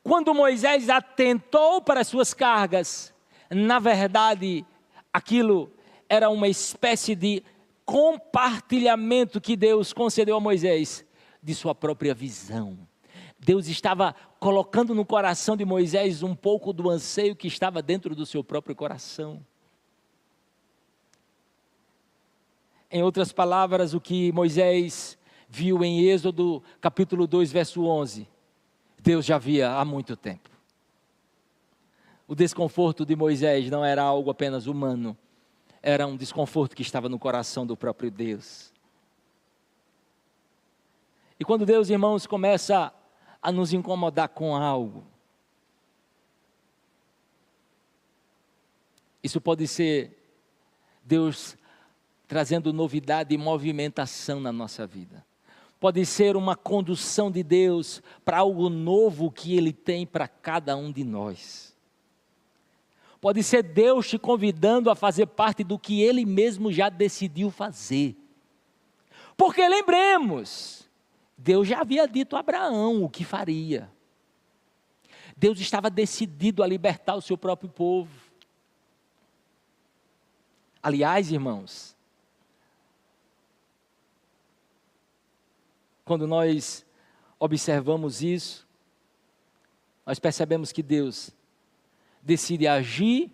quando Moisés atentou para as suas cargas, na verdade, aquilo era uma espécie de compartilhamento que Deus concedeu a Moisés de sua própria visão. Deus estava colocando no coração de Moisés um pouco do anseio que estava dentro do seu próprio coração. Em outras palavras, o que Moisés viu em Êxodo capítulo 2, verso 11, Deus já via há muito tempo. O desconforto de Moisés não era algo apenas humano, era um desconforto que estava no coração do próprio Deus. E quando Deus, irmãos, começa a nos incomodar com algo, isso pode ser Deus trazendo novidade e movimentação na nossa vida. Pode ser uma condução de Deus para algo novo que Ele tem para cada um de nós. Pode ser Deus te convidando a fazer parte do que Ele mesmo já decidiu fazer. Porque lembremos, Deus já havia dito a Abraão o que faria. Deus estava decidido a libertar o seu próprio povo. Aliás, irmãos, quando nós observamos isso, nós percebemos que Deus decide agir,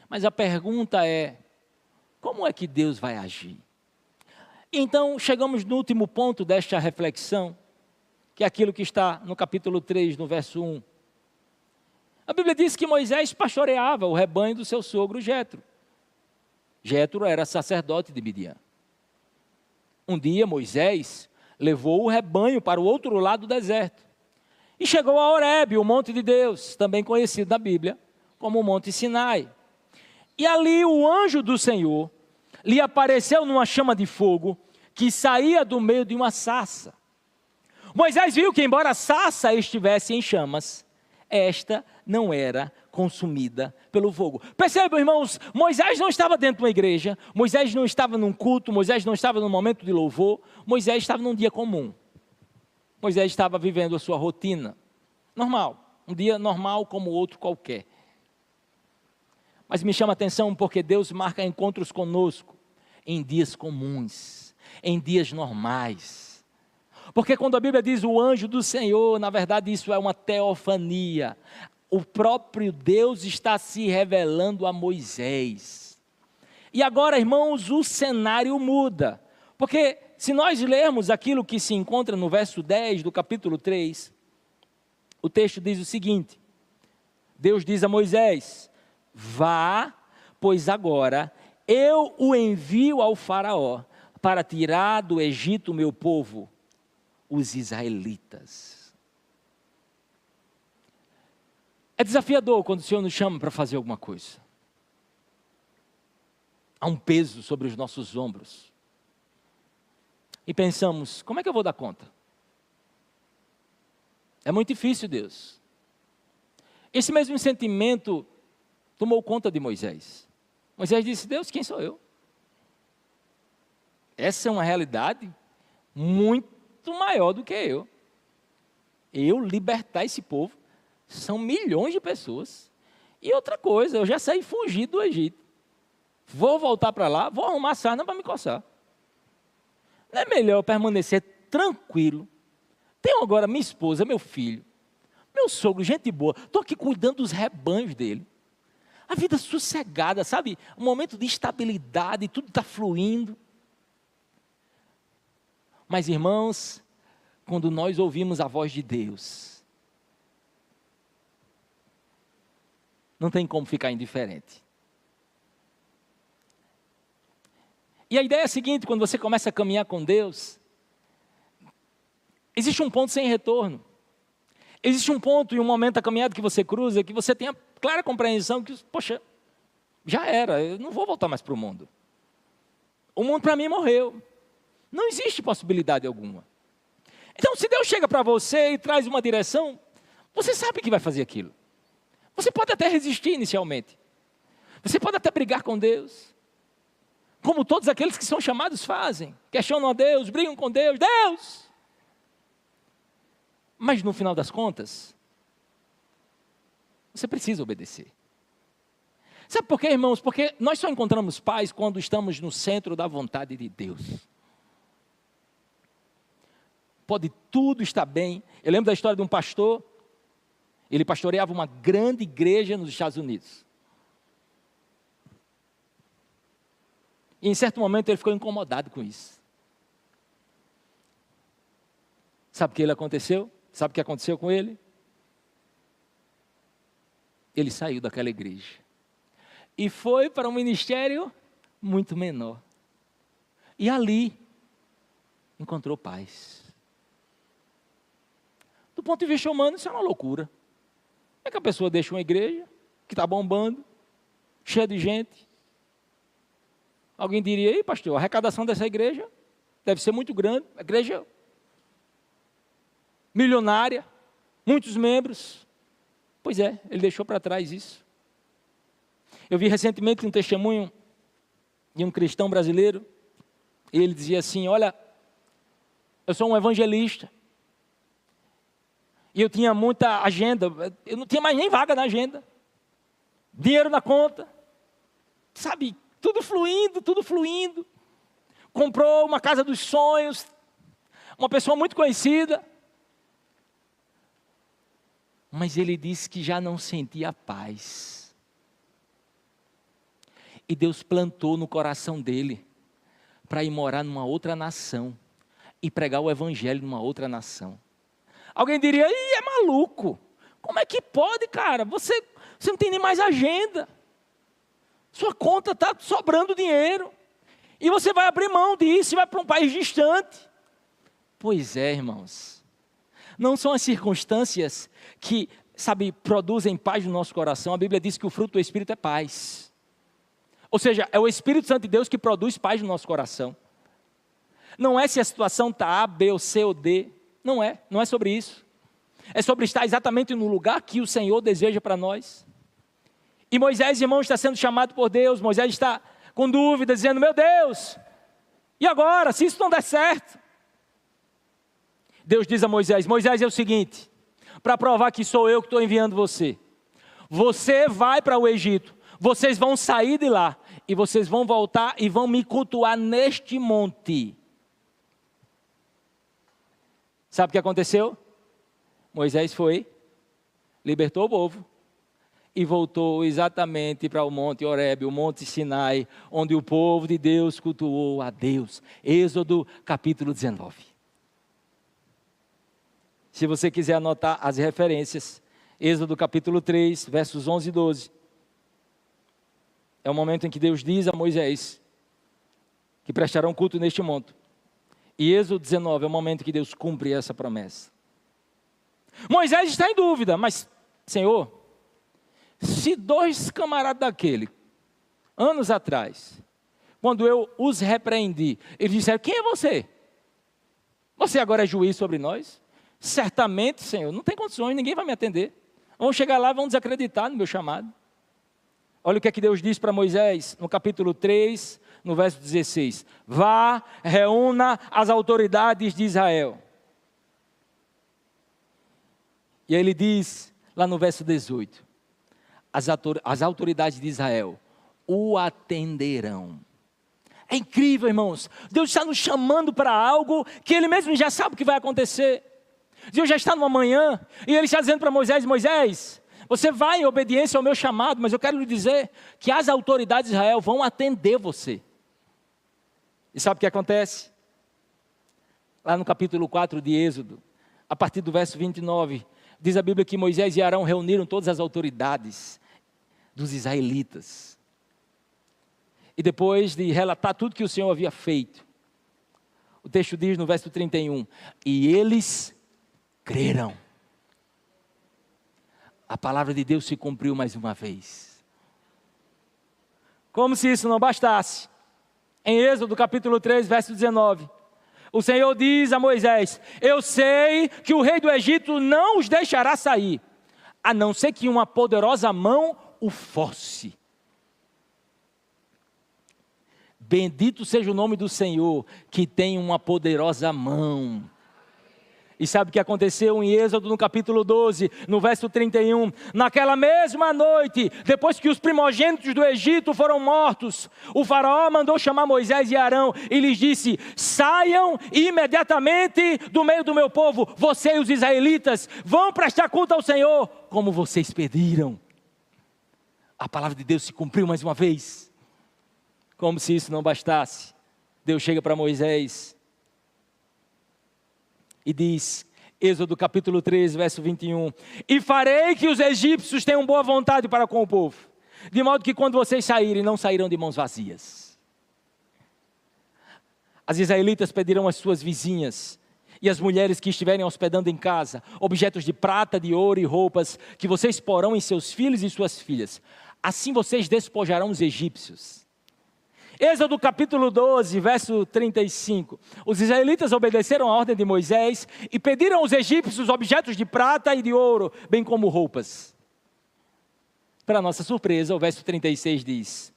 mas a pergunta é, como é que Deus vai agir? Então, chegamos no último ponto desta reflexão, que é aquilo que está no capítulo 3, no verso 1. A Bíblia diz que Moisés pastoreava o rebanho do seu sogro Jetro. Jetro era sacerdote de Midian. Um dia Moisés levou o rebanho para o outro lado do deserto e chegou a Horebe, o monte de Deus, também conhecido na Bíblia como o Monte Sinai. E ali o anjo do Senhor lhe apareceu numa chama de fogo que saía do meio de uma sarça. Moisés viu que, embora a sarça estivesse em chamas, esta não era consumida pelo fogo. Percebam, irmãos, Moisés não estava dentro de uma igreja, Moisés não estava num culto, Moisés não estava num momento de louvor, Moisés estava num dia comum. Moisés estava vivendo a sua rotina, normal, um dia normal como outro qualquer. Mas me chama a atenção porque Deus marca encontros conosco em dias comuns, em dias normais. Porque quando a Bíblia diz o anjo do Senhor, na verdade isso é uma teofania. O próprio Deus está se revelando a Moisés. E agora, irmãos, o cenário muda. Porque se nós lermos aquilo que se encontra no verso 10 do capítulo 3, o texto diz o seguinte: Deus diz a Moisés: vá, pois agora eu o envio ao faraó para tirar do Egito o meu povo, os israelitas. É desafiador quando o Senhor nos chama para fazer alguma coisa. Há um peso sobre os nossos ombros. E pensamos, como é que eu vou dar conta? É muito difícil, Deus. Esse mesmo sentimento tomou conta de Moisés. Moisés disse: Deus, quem sou eu? Essa é uma realidade muito maior do que eu. Eu libertar esse povo, são milhões de pessoas. E outra coisa, eu já saí fugir do Egito. Vou voltar para lá, vou arrumar sarna para me coçar. Não é melhor permanecer tranquilo? Tenho agora minha esposa, meu filho, meu sogro, gente boa. Estou aqui cuidando dos rebanhos dele. A vida sossegada, sabe? Um momento de estabilidade, tudo está fluindo. Mas, irmãos, quando nós ouvimos a voz de Deus, não tem como ficar indiferente. E a ideia é a seguinte: quando você começa a caminhar com Deus, existe um ponto sem retorno. Existe um ponto e um momento da caminhada que você cruza, que você tem a clara compreensão que, poxa, já era, eu não vou voltar mais para o mundo. O mundo para mim morreu. Não existe possibilidade alguma. Então, se Deus chega para você e traz uma direção, você sabe que vai fazer aquilo. Você pode até resistir inicialmente. Você pode até brigar com Deus. Como todos aqueles que são chamados fazem. Questionam a Deus, brigam com Deus. Deus! Mas no final das contas, você precisa obedecer. Sabe por quê, irmãos? Porque nós só encontramos paz quando estamos no centro da vontade de Deus. Pode tudo estar bem. Eu lembro da história de um pastor. Ele pastoreava uma grande igreja nos Estados Unidos. E em certo momento ele ficou incomodado com isso. Sabe o que ele aconteceu? Sabe o que aconteceu com ele? Ele saiu daquela igreja e foi para um ministério muito menor. E ali encontrou paz. Do ponto de vista humano, isso é uma loucura. Como é que a pessoa deixa uma igreja que está bombando, cheia de gente? Alguém diria, ei pastor, a arrecadação dessa igreja deve ser muito grande, a igreja milionária, muitos membros. Pois é, ele deixou para trás isso. Eu vi recentemente um testemunho de um cristão brasileiro, e ele dizia assim, olha, eu sou um evangelista, e eu tinha muita agenda, eu não tinha mais nem vaga na agenda, dinheiro na conta, sabe, tudo fluindo, comprou uma casa dos sonhos, uma pessoa muito conhecida, mas ele disse que já não sentia paz, e Deus plantou no coração dele, para ir morar numa outra nação, e pregar o evangelho numa outra nação. Alguém diria, ih, é maluco, como é que pode, cara, você não tem nem mais agenda, sua conta está sobrando dinheiro, e você vai abrir mão disso, e vai para um país distante. Pois é, irmãos, não são as circunstâncias que, sabe, produzem paz no nosso coração. A Bíblia diz que o fruto do Espírito é paz. Ou seja, é o Espírito Santo de Deus que produz paz no nosso coração. Não é se a situação está A, B, ou C ou D. Não é sobre isso. É sobre estar exatamente no lugar que o Senhor deseja para nós. E Moisés, irmão, está sendo chamado por Deus. Moisés está com dúvida, dizendo, meu Deus, e agora, se isso não der certo? Deus diz a Moisés, Moisés, é o seguinte, para provar que sou eu que estou enviando você. Você vai para o Egito, vocês vão sair de lá, e vocês vão voltar e vão me cultuar neste monte. Sabe o que aconteceu? Moisés foi, libertou o povo, e voltou exatamente para o monte Horebe, o monte Sinai, onde o povo de Deus cultuou a Deus. Êxodo capítulo 19. Se você quiser anotar as referências, Êxodo capítulo 3, versos 11 e 12. É o momento em que Deus diz a Moisés que prestarão culto neste monte. E Êxodo 19 é o momento em que Deus cumpre essa promessa. Moisés está em dúvida, mas, Senhor, se dois camaradas daquele, anos atrás, quando eu os repreendi, eles disseram, quem é você? Você agora é juiz sobre nós? Certamente, Senhor, não tem condições, ninguém vai me atender. Vão chegar lá e vão desacreditar no meu chamado. Olha o que é que Deus diz para Moisés, no capítulo 3, no verso 16. Vá, reúna as autoridades de Israel. E aí ele diz, lá no verso 18, as autoridades de Israel o atenderão. É incrível, irmãos. Deus está nos chamando para algo que Ele mesmo já sabe o que vai acontecer. Deus já está numa manhã e Ele está dizendo para Moisés, Moisés, você vai em obediência ao meu chamado, mas eu quero lhe dizer que as autoridades de Israel vão atender você. E sabe o que acontece? Lá no capítulo 4 de Êxodo, a partir do verso 29, diz a Bíblia que Moisés e Arão reuniram todas as autoridades dos israelitas. E depois de relatar tudo que o Senhor havia feito, o texto diz no verso 31, e eles creram. A palavra de Deus se cumpriu mais uma vez. Como se isso não bastasse, em Êxodo capítulo 3, verso 19, o Senhor diz a Moisés, eu sei que o rei do Egito não os deixará sair, a não ser que uma poderosa mão o force. Bendito seja o nome do Senhor, que tem uma poderosa mão. E sabe o que aconteceu em Êxodo no capítulo 12, no verso 31? Naquela mesma noite, depois que os primogênitos do Egito foram mortos, o faraó mandou chamar Moisés e Arão e lhes disse, saiam imediatamente do meio do meu povo, você e os israelitas, vão prestar culto ao Senhor, como vocês pediram. A palavra de Deus se cumpriu mais uma vez. Como se isso não bastasse, Deus chega para Moisés e diz, Êxodo capítulo 13, verso 21, e farei que os egípcios tenham boa vontade para com o povo, de modo que quando vocês saírem, não sairão de mãos vazias. As israelitas pedirão às suas vizinhas e às mulheres que estiverem hospedando em casa, objetos de prata, de ouro e roupas, que vocês porão em seus filhos e suas filhas. Assim vocês despojarão os egípcios. Êxodo capítulo 12, verso 35. Os israelitas obedeceram a ordem de Moisés e pediram aos egípcios objetos de prata e de ouro, bem como roupas. Para nossa surpresa, o verso 36 diz,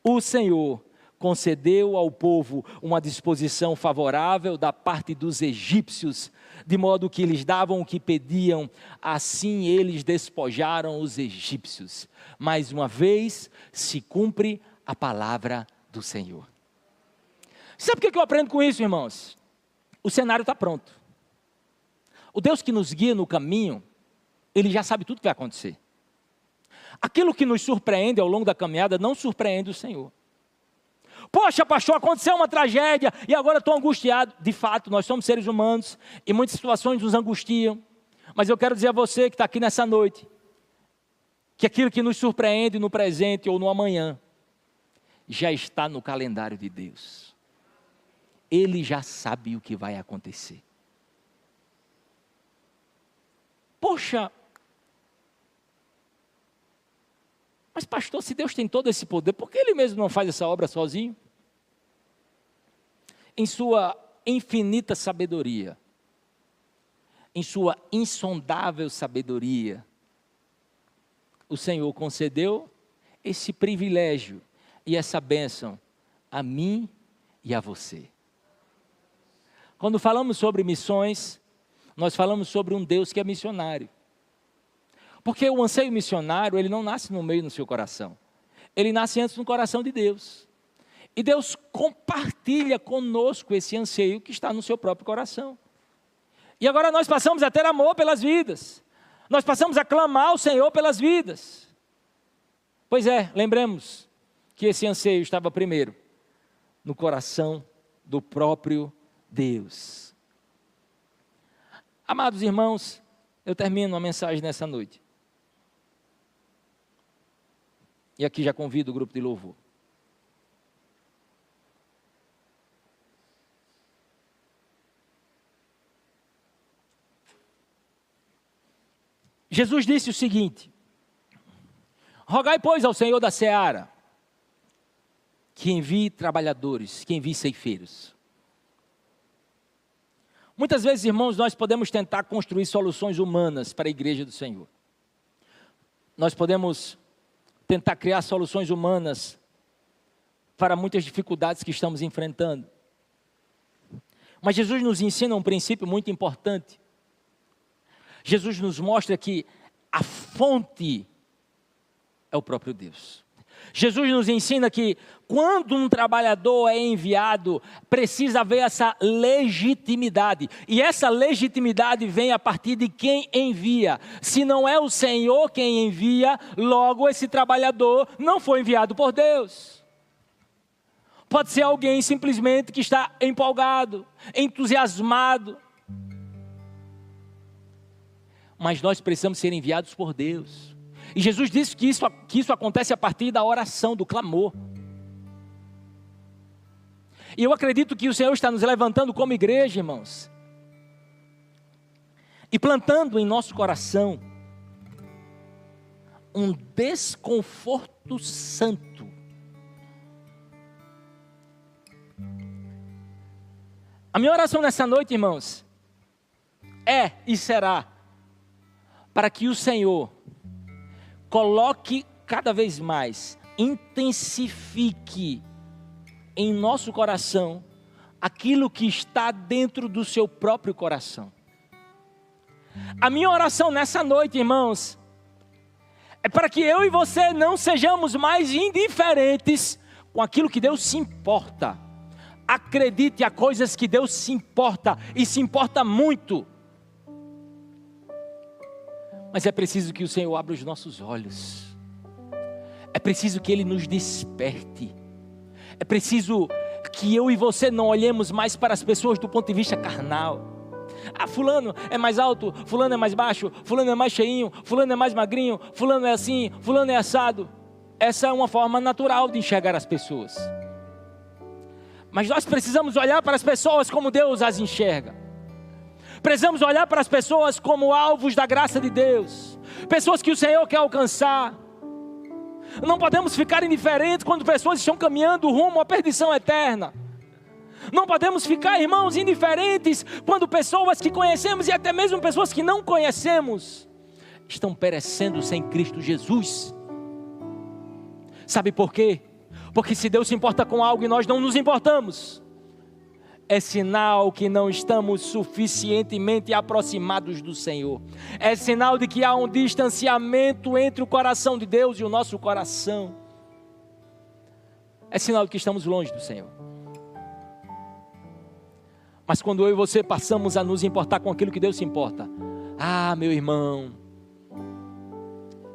o Senhor concedeu ao povo uma disposição favorável da parte dos egípcios, de modo que lhes davam o que pediam, assim eles despojaram os egípcios. Mais uma vez, se cumpre a palavra do Senhor. Sabe o que eu aprendo com isso, irmãos? O cenário está pronto. O Deus que nos guia no caminho, Ele já sabe tudo o que vai acontecer. Aquilo que nos surpreende ao longo da caminhada, não surpreende o Senhor. Poxa, pastor, aconteceu uma tragédia e agora eu estou angustiado. De fato, nós somos seres humanos e muitas situações nos angustiam. Mas eu quero dizer a você que está aqui nessa noite, que aquilo que nos surpreende no presente ou no amanhã, já está no calendário de Deus. Ele já sabe o que vai acontecer. Poxa, mas pastor, se Deus tem todo esse poder, por que Ele mesmo não faz essa obra sozinho? Em sua infinita sabedoria, em sua insondável sabedoria, o Senhor concedeu esse privilégio e essa bênção a mim e a você. Quando falamos sobre missões, nós falamos sobre um Deus que é missionário. Porque o anseio missionário, ele não nasce no meio do seu coração. Ele nasce antes no coração de Deus. E Deus compartilha conosco esse anseio que está no seu próprio coração. E agora nós passamos a ter amor pelas vidas. Nós passamos a clamar ao Senhor pelas vidas. Pois é, lembremos que esse anseio estava primeiro no coração do próprio Deus. Amados irmãos, eu termino a mensagem nessa noite. E aqui já convido o grupo de louvor. Jesus disse o seguinte: rogai, pois, ao Senhor da seara, que envie trabalhadores, que envie ceifeiros. Muitas vezes, irmãos, nós podemos tentar construir soluções humanas para a igreja do Senhor. Nós podemos tentar criar soluções humanas para muitas dificuldades que estamos enfrentando. Mas Jesus nos ensina um princípio muito importante. Jesus nos mostra que a fonte é o próprio Deus. Jesus nos ensina que quando um trabalhador é enviado, precisa haver essa legitimidade. E essa legitimidade vem a partir de quem envia. Se não é o Senhor quem envia, logo esse trabalhador não foi enviado por Deus. Pode ser alguém simplesmente que está empolgado, entusiasmado. Mas nós precisamos ser enviados por Deus. E Jesus disse que isso acontece a partir da oração, do clamor. E eu acredito que o Senhor está nos levantando como igreja, irmãos, e plantando em nosso coração um desconforto santo. A minha oração nessa noite, irmãos, é e será para que o Senhor coloque cada vez mais, intensifique em nosso coração aquilo que está dentro do seu próprio coração. A minha oração nessa noite, irmãos, é para que eu e você não sejamos mais indiferentes com aquilo que Deus se importa. Acredite, há coisas que Deus se importa e se importa muito. Mas é preciso que o Senhor abra os nossos olhos. É preciso que Ele nos desperte. É preciso que eu e você não olhemos mais para as pessoas do ponto de vista carnal. Fulano é mais alto, fulano é mais baixo, fulano é mais cheinho, fulano é mais magrinho, fulano é assim, fulano é assado. Essa é uma forma natural de enxergar as pessoas. Mas nós precisamos olhar para as pessoas como Deus as enxerga. Precisamos olhar para as pessoas como alvos da graça de Deus. Pessoas que o Senhor quer alcançar. Não podemos ficar indiferentes quando pessoas estão caminhando rumo à perdição eterna. Não podemos ficar, irmãos, indiferentes quando pessoas que conhecemos e até mesmo pessoas que não conhecemos estão perecendo sem Cristo Jesus. Sabe por quê? Porque se Deus se importa com algo e nós não nos importamos, é sinal que não estamos suficientemente aproximados do Senhor. É sinal de que há um distanciamento entre o coração de Deus e o nosso coração. É sinal de que estamos longe do Senhor. Mas quando eu e você passamos a nos importar com aquilo que Deus se importa, meu irmão,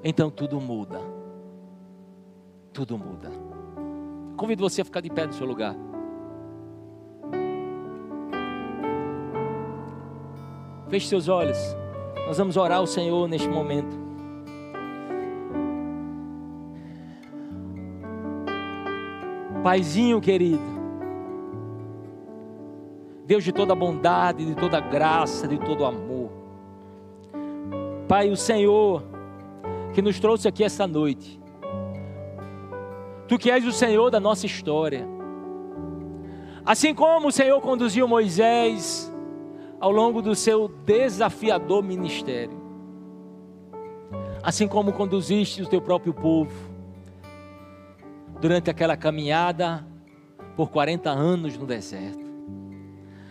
então tudo muda. Tudo muda. Convido você a ficar de pé no seu lugar. Feche seus olhos. Nós vamos orar ao Senhor neste momento. Paizinho querido, Deus de toda bondade, de toda graça, de todo amor. Pai, o Senhor que nos trouxe aqui esta noite. Tu que és o Senhor da nossa história. Assim como o Senhor conduziu Moisés ao longo do seu desafiador ministério. Assim como conduziste o teu próprio povo durante aquela caminhada por 40 anos no deserto.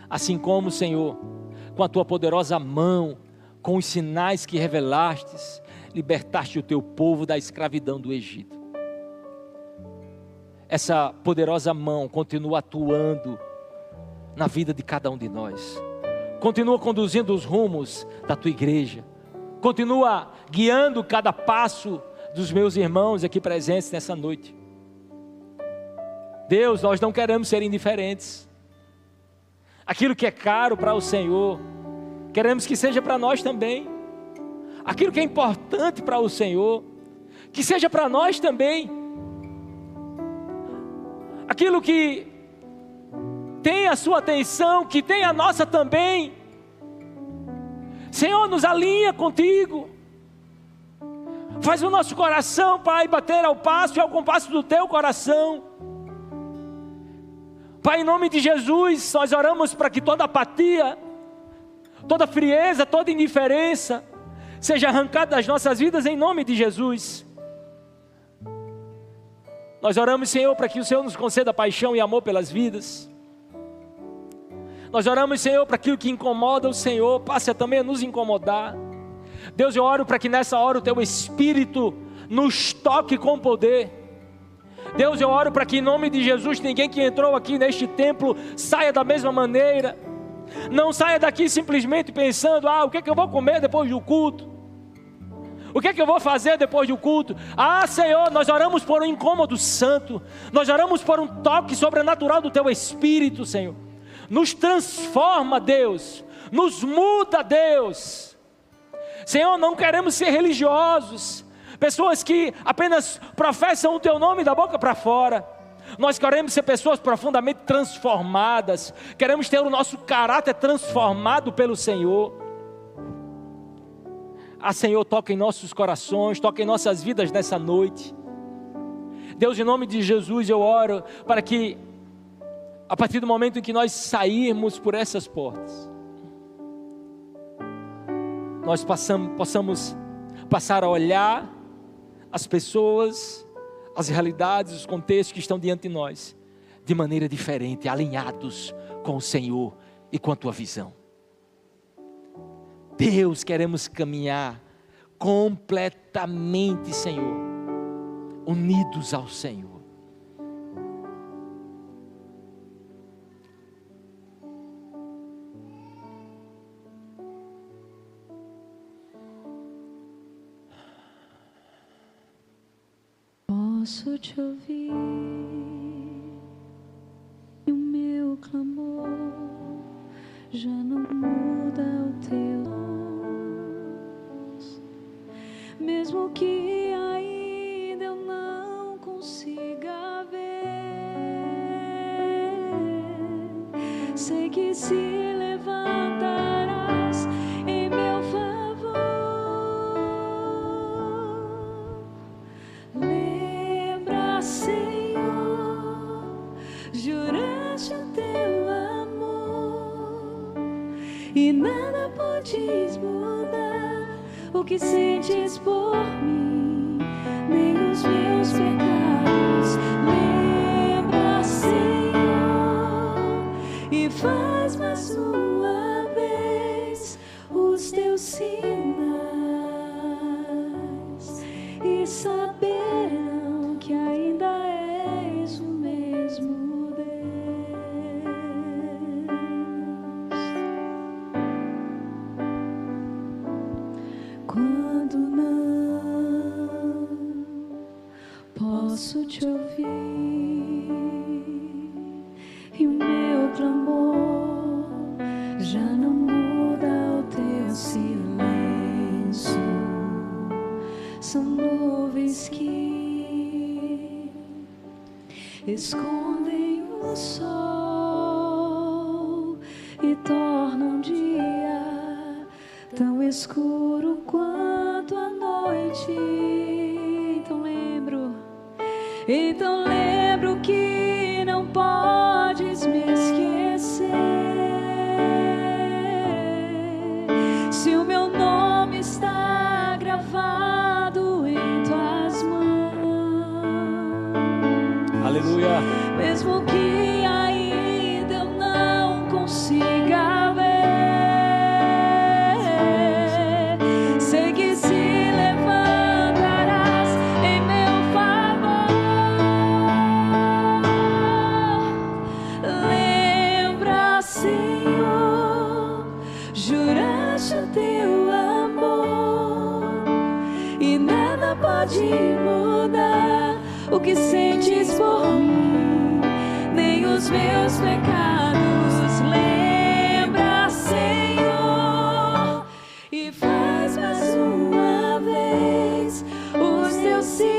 Assim como, Senhor, com a tua poderosa mão, com os sinais que revelastes, libertaste o teu povo da escravidão do Egito. Essa poderosa mão continua atuando na vida de cada um de nós. Continua conduzindo os rumos da tua igreja. Continua guiando cada passo dos meus irmãos aqui presentes nessa noite. Deus, nós não queremos ser indiferentes. Aquilo que é caro para o Senhor, queremos que seja para nós também. Aquilo que é importante para o Senhor, que seja para nós também. Aquilo que tem a sua atenção, que tem a nossa também. Senhor, nos alinha contigo. Faz o nosso coração, Pai, bater ao passo e ao compasso do teu coração. Pai, em nome de Jesus, nós oramos para que toda apatia, toda frieza, toda indiferença seja arrancada das nossas vidas em nome de Jesus. Nós oramos, Senhor, para que o Senhor nos conceda paixão e amor pelas vidas. Nós oramos, Senhor, para que aquilo que incomoda o Senhor passe também a nos incomodar. Deus, eu oro para que nessa hora o teu Espírito nos toque com poder. Deus, eu oro para que em nome de Jesus ninguém que entrou aqui neste templo saia da mesma maneira. Não saia daqui simplesmente pensando, o que é que eu vou comer depois do culto? O que é que eu vou fazer depois do culto? Senhor, nós oramos por um incômodo santo. Nós oramos por um toque sobrenatural do teu Espírito, Senhor. Nos transforma, Deus. Nos muda, Deus. Senhor, não queremos ser religiosos. Pessoas que apenas professam o teu nome da boca para fora. Nós queremos ser pessoas profundamente transformadas. Queremos ter o nosso caráter transformado pelo Senhor. Senhor, toca em nossos corações, toca em nossas vidas nessa noite. Deus, em nome de Jesus, eu oro para que, a partir do momento em que nós sairmos por essas portas, nós possamos passar a olhar as pessoas, as realidades, os contextos que estão diante de nós, de maneira diferente, alinhados com o Senhor e com a tua visão. Deus, queremos caminhar completamente, Senhor, unidos ao Senhor. Posso te ouvir se levantarás em meu favor. Lembra, Senhor, juraste o teu amor e nada podes mudar o que sentes por mim, nem os meus pecados. Lembra, Senhor, e faz mais uma vez os teus sinais, e saberão que ainda és o mesmo Deus. Quando não posso te ouvir e o meu clamor já não muda o teu silêncio, são nuvens que escondem o sol e tornam o dia tão escuro quanto a noite. Então lembro que não podes me esquecer. Se o meu nome está gravado em tuas mãos, Aleluia. mesmo que ainda eu não consiga ver, sei que se levantarás em meu favor. Lembra, Senhor, juraste o teu amor e nada pode mudar o que sentes por mim, nem os meus pecados. Lembra, Senhor, e faz mais uma vez os teus sinais,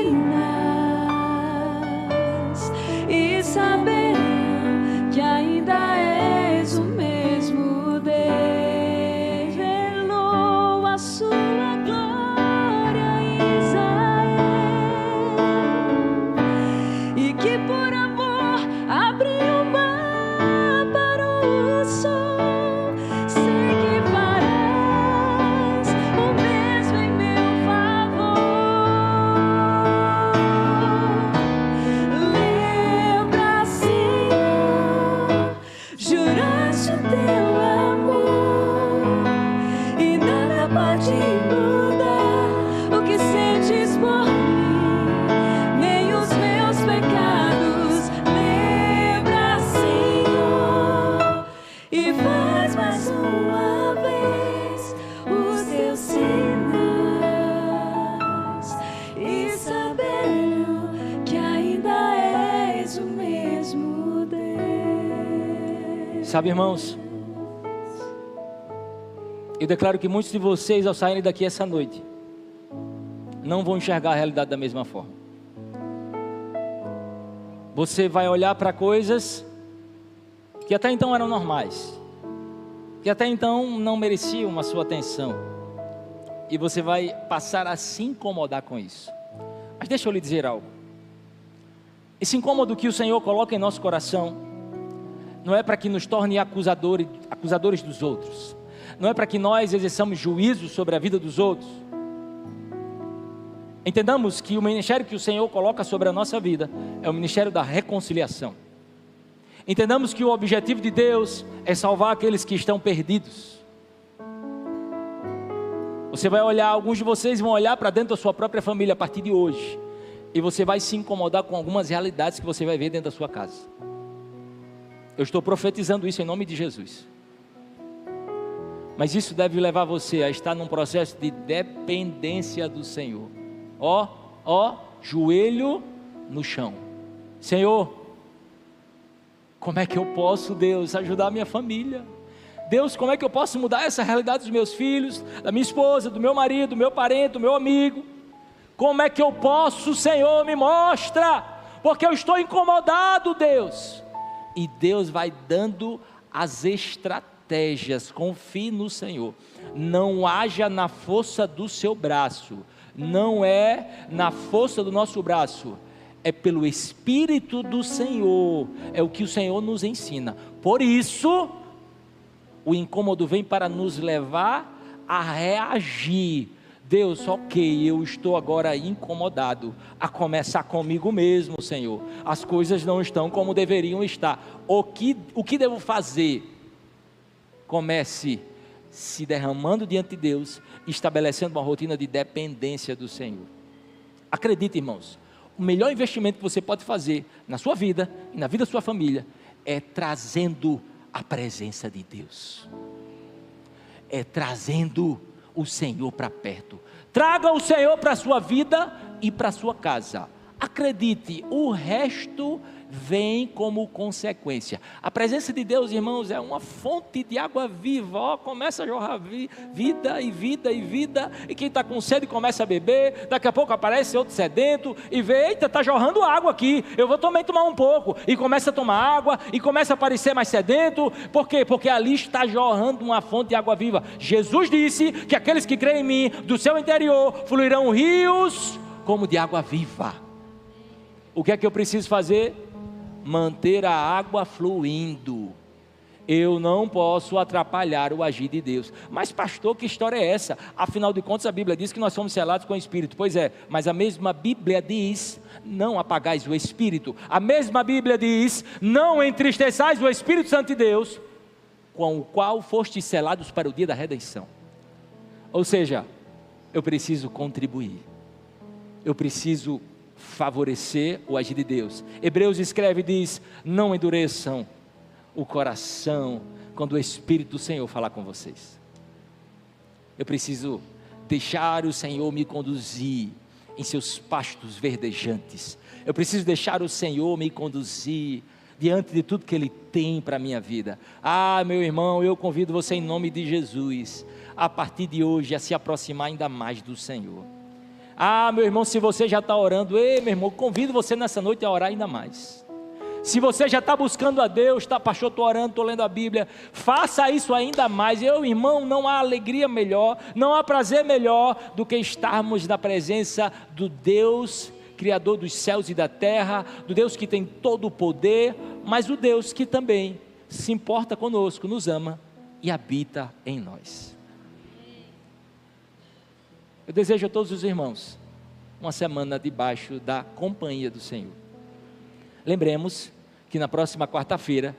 e saberão que ainda és o mesmo Deus. Revelou a sua glória em Israel, e que por amor abriu o mar para o sol. Sei que farás o mesmo em meu favor. Lembra, Senhor, juraste o teu amor e nada pode mudar o que sentes por mim, nem os meus pecados. Lembra, Senhor, e faz mais uma vez os teus sinais, e saberão que ainda és o mesmo Deus. Sabe, irmãos, eu declaro que muitos de vocês, ao saírem daqui essa noite, não vão enxergar a realidade da mesma forma. Você vai olhar para coisas que até então eram normais, que até então não mereciam a sua atenção, e você vai passar a se incomodar com isso. Mas deixa eu lhe dizer algo. Esse incômodo que o Senhor coloca em nosso coração não é para que nos torne acusadores dos outros, não é para que nós exerçamos juízo sobre a vida dos outros. Entendamos que o ministério que o Senhor coloca sobre a nossa vida é o ministério da reconciliação. Entendamos que o objetivo de Deus é salvar aqueles que estão perdidos. Você vai olhar, alguns de vocês vão olhar para dentro da sua própria família a partir de hoje, e você vai se incomodar com algumas realidades que você vai ver dentro da sua casa. Eu estou profetizando isso em nome de Jesus. Mas isso deve levar você a estar num processo de dependência do Senhor. Joelho no chão. Senhor, como é que eu posso, Deus, ajudar a minha família? Deus, como é que eu posso mudar essa realidade dos meus filhos, da minha esposa, do meu marido, do meu parente, do meu amigo? Como é que eu posso, Senhor, me mostra, porque eu estou incomodado, Deus. E Deus vai dando as estratégias, confie no Senhor. Não haja na força do seu braço, não é na força do nosso braço, é pelo Espírito do Senhor, é o que o Senhor nos ensina. Por isso, o incômodo vem para nos levar a reagir. Deus, ok, eu estou agora incomodado, a começar comigo mesmo, Senhor. As coisas não estão como deveriam estar. O que devo fazer? Comece se derramando diante de Deus, estabelecendo uma rotina de dependência do Senhor. Acredite, irmãos, o melhor investimento que você pode fazer na sua vida e na vida da sua família é trazendo a presença de Deus, é trazendo o Senhor para perto. Traga o Senhor para a sua vida e para a sua casa. Acredite, o resto vem como consequência. A presença de Deus, irmãos, é uma fonte de água viva. Ó, começa a jorrar vida e vida e vida, e quem está com sede começa a beber. Daqui a pouco aparece outro sedento e vê, eita, está jorrando água aqui, eu vou também tomar um pouco, e começa a tomar água, e começa a aparecer mais sedento. Por quê? Porque ali está jorrando uma fonte de água viva. Jesus disse que aqueles que creem em mim, do seu interior fluirão rios como de água viva. O que é que eu preciso fazer? Manter a água fluindo. Eu não posso atrapalhar o agir de Deus. Mas pastor, que história é essa? Afinal de contas a Bíblia diz que nós somos selados com o Espírito. Pois é, mas a mesma Bíblia diz, não apagais o Espírito. A mesma Bíblia diz, não entristeçais o Espírito Santo de Deus, com o qual fostes selados para o dia da redenção. Ou seja, eu preciso contribuir, eu preciso favorecer o agir de Deus. Hebreus escreve e diz, não endureçam o coração quando o Espírito do Senhor falar com vocês. Eu preciso deixar o Senhor me conduzir em seus pastos verdejantes. Eu preciso deixar o Senhor me conduzir diante de tudo que Ele tem para a minha vida. Ah, meu irmão, eu convido você em nome de Jesus, a partir de hoje, a se aproximar ainda mais do Senhor. Ah, meu irmão, se você já está orando, ei, meu irmão, convido você nessa noite a orar ainda mais. Se você já está buscando a Deus, tá, pastor, estou orando, estou lendo a Bíblia, faça isso ainda mais. Eu, irmão, não há alegria melhor, não há prazer melhor do que estarmos na presença do Deus Criador dos céus e da terra, do Deus que tem todo o poder, mas o Deus que também se importa conosco, nos ama e habita em nós. Eu desejo a todos os irmãos uma semana debaixo da companhia do Senhor. Lembremos que na próxima quarta-feira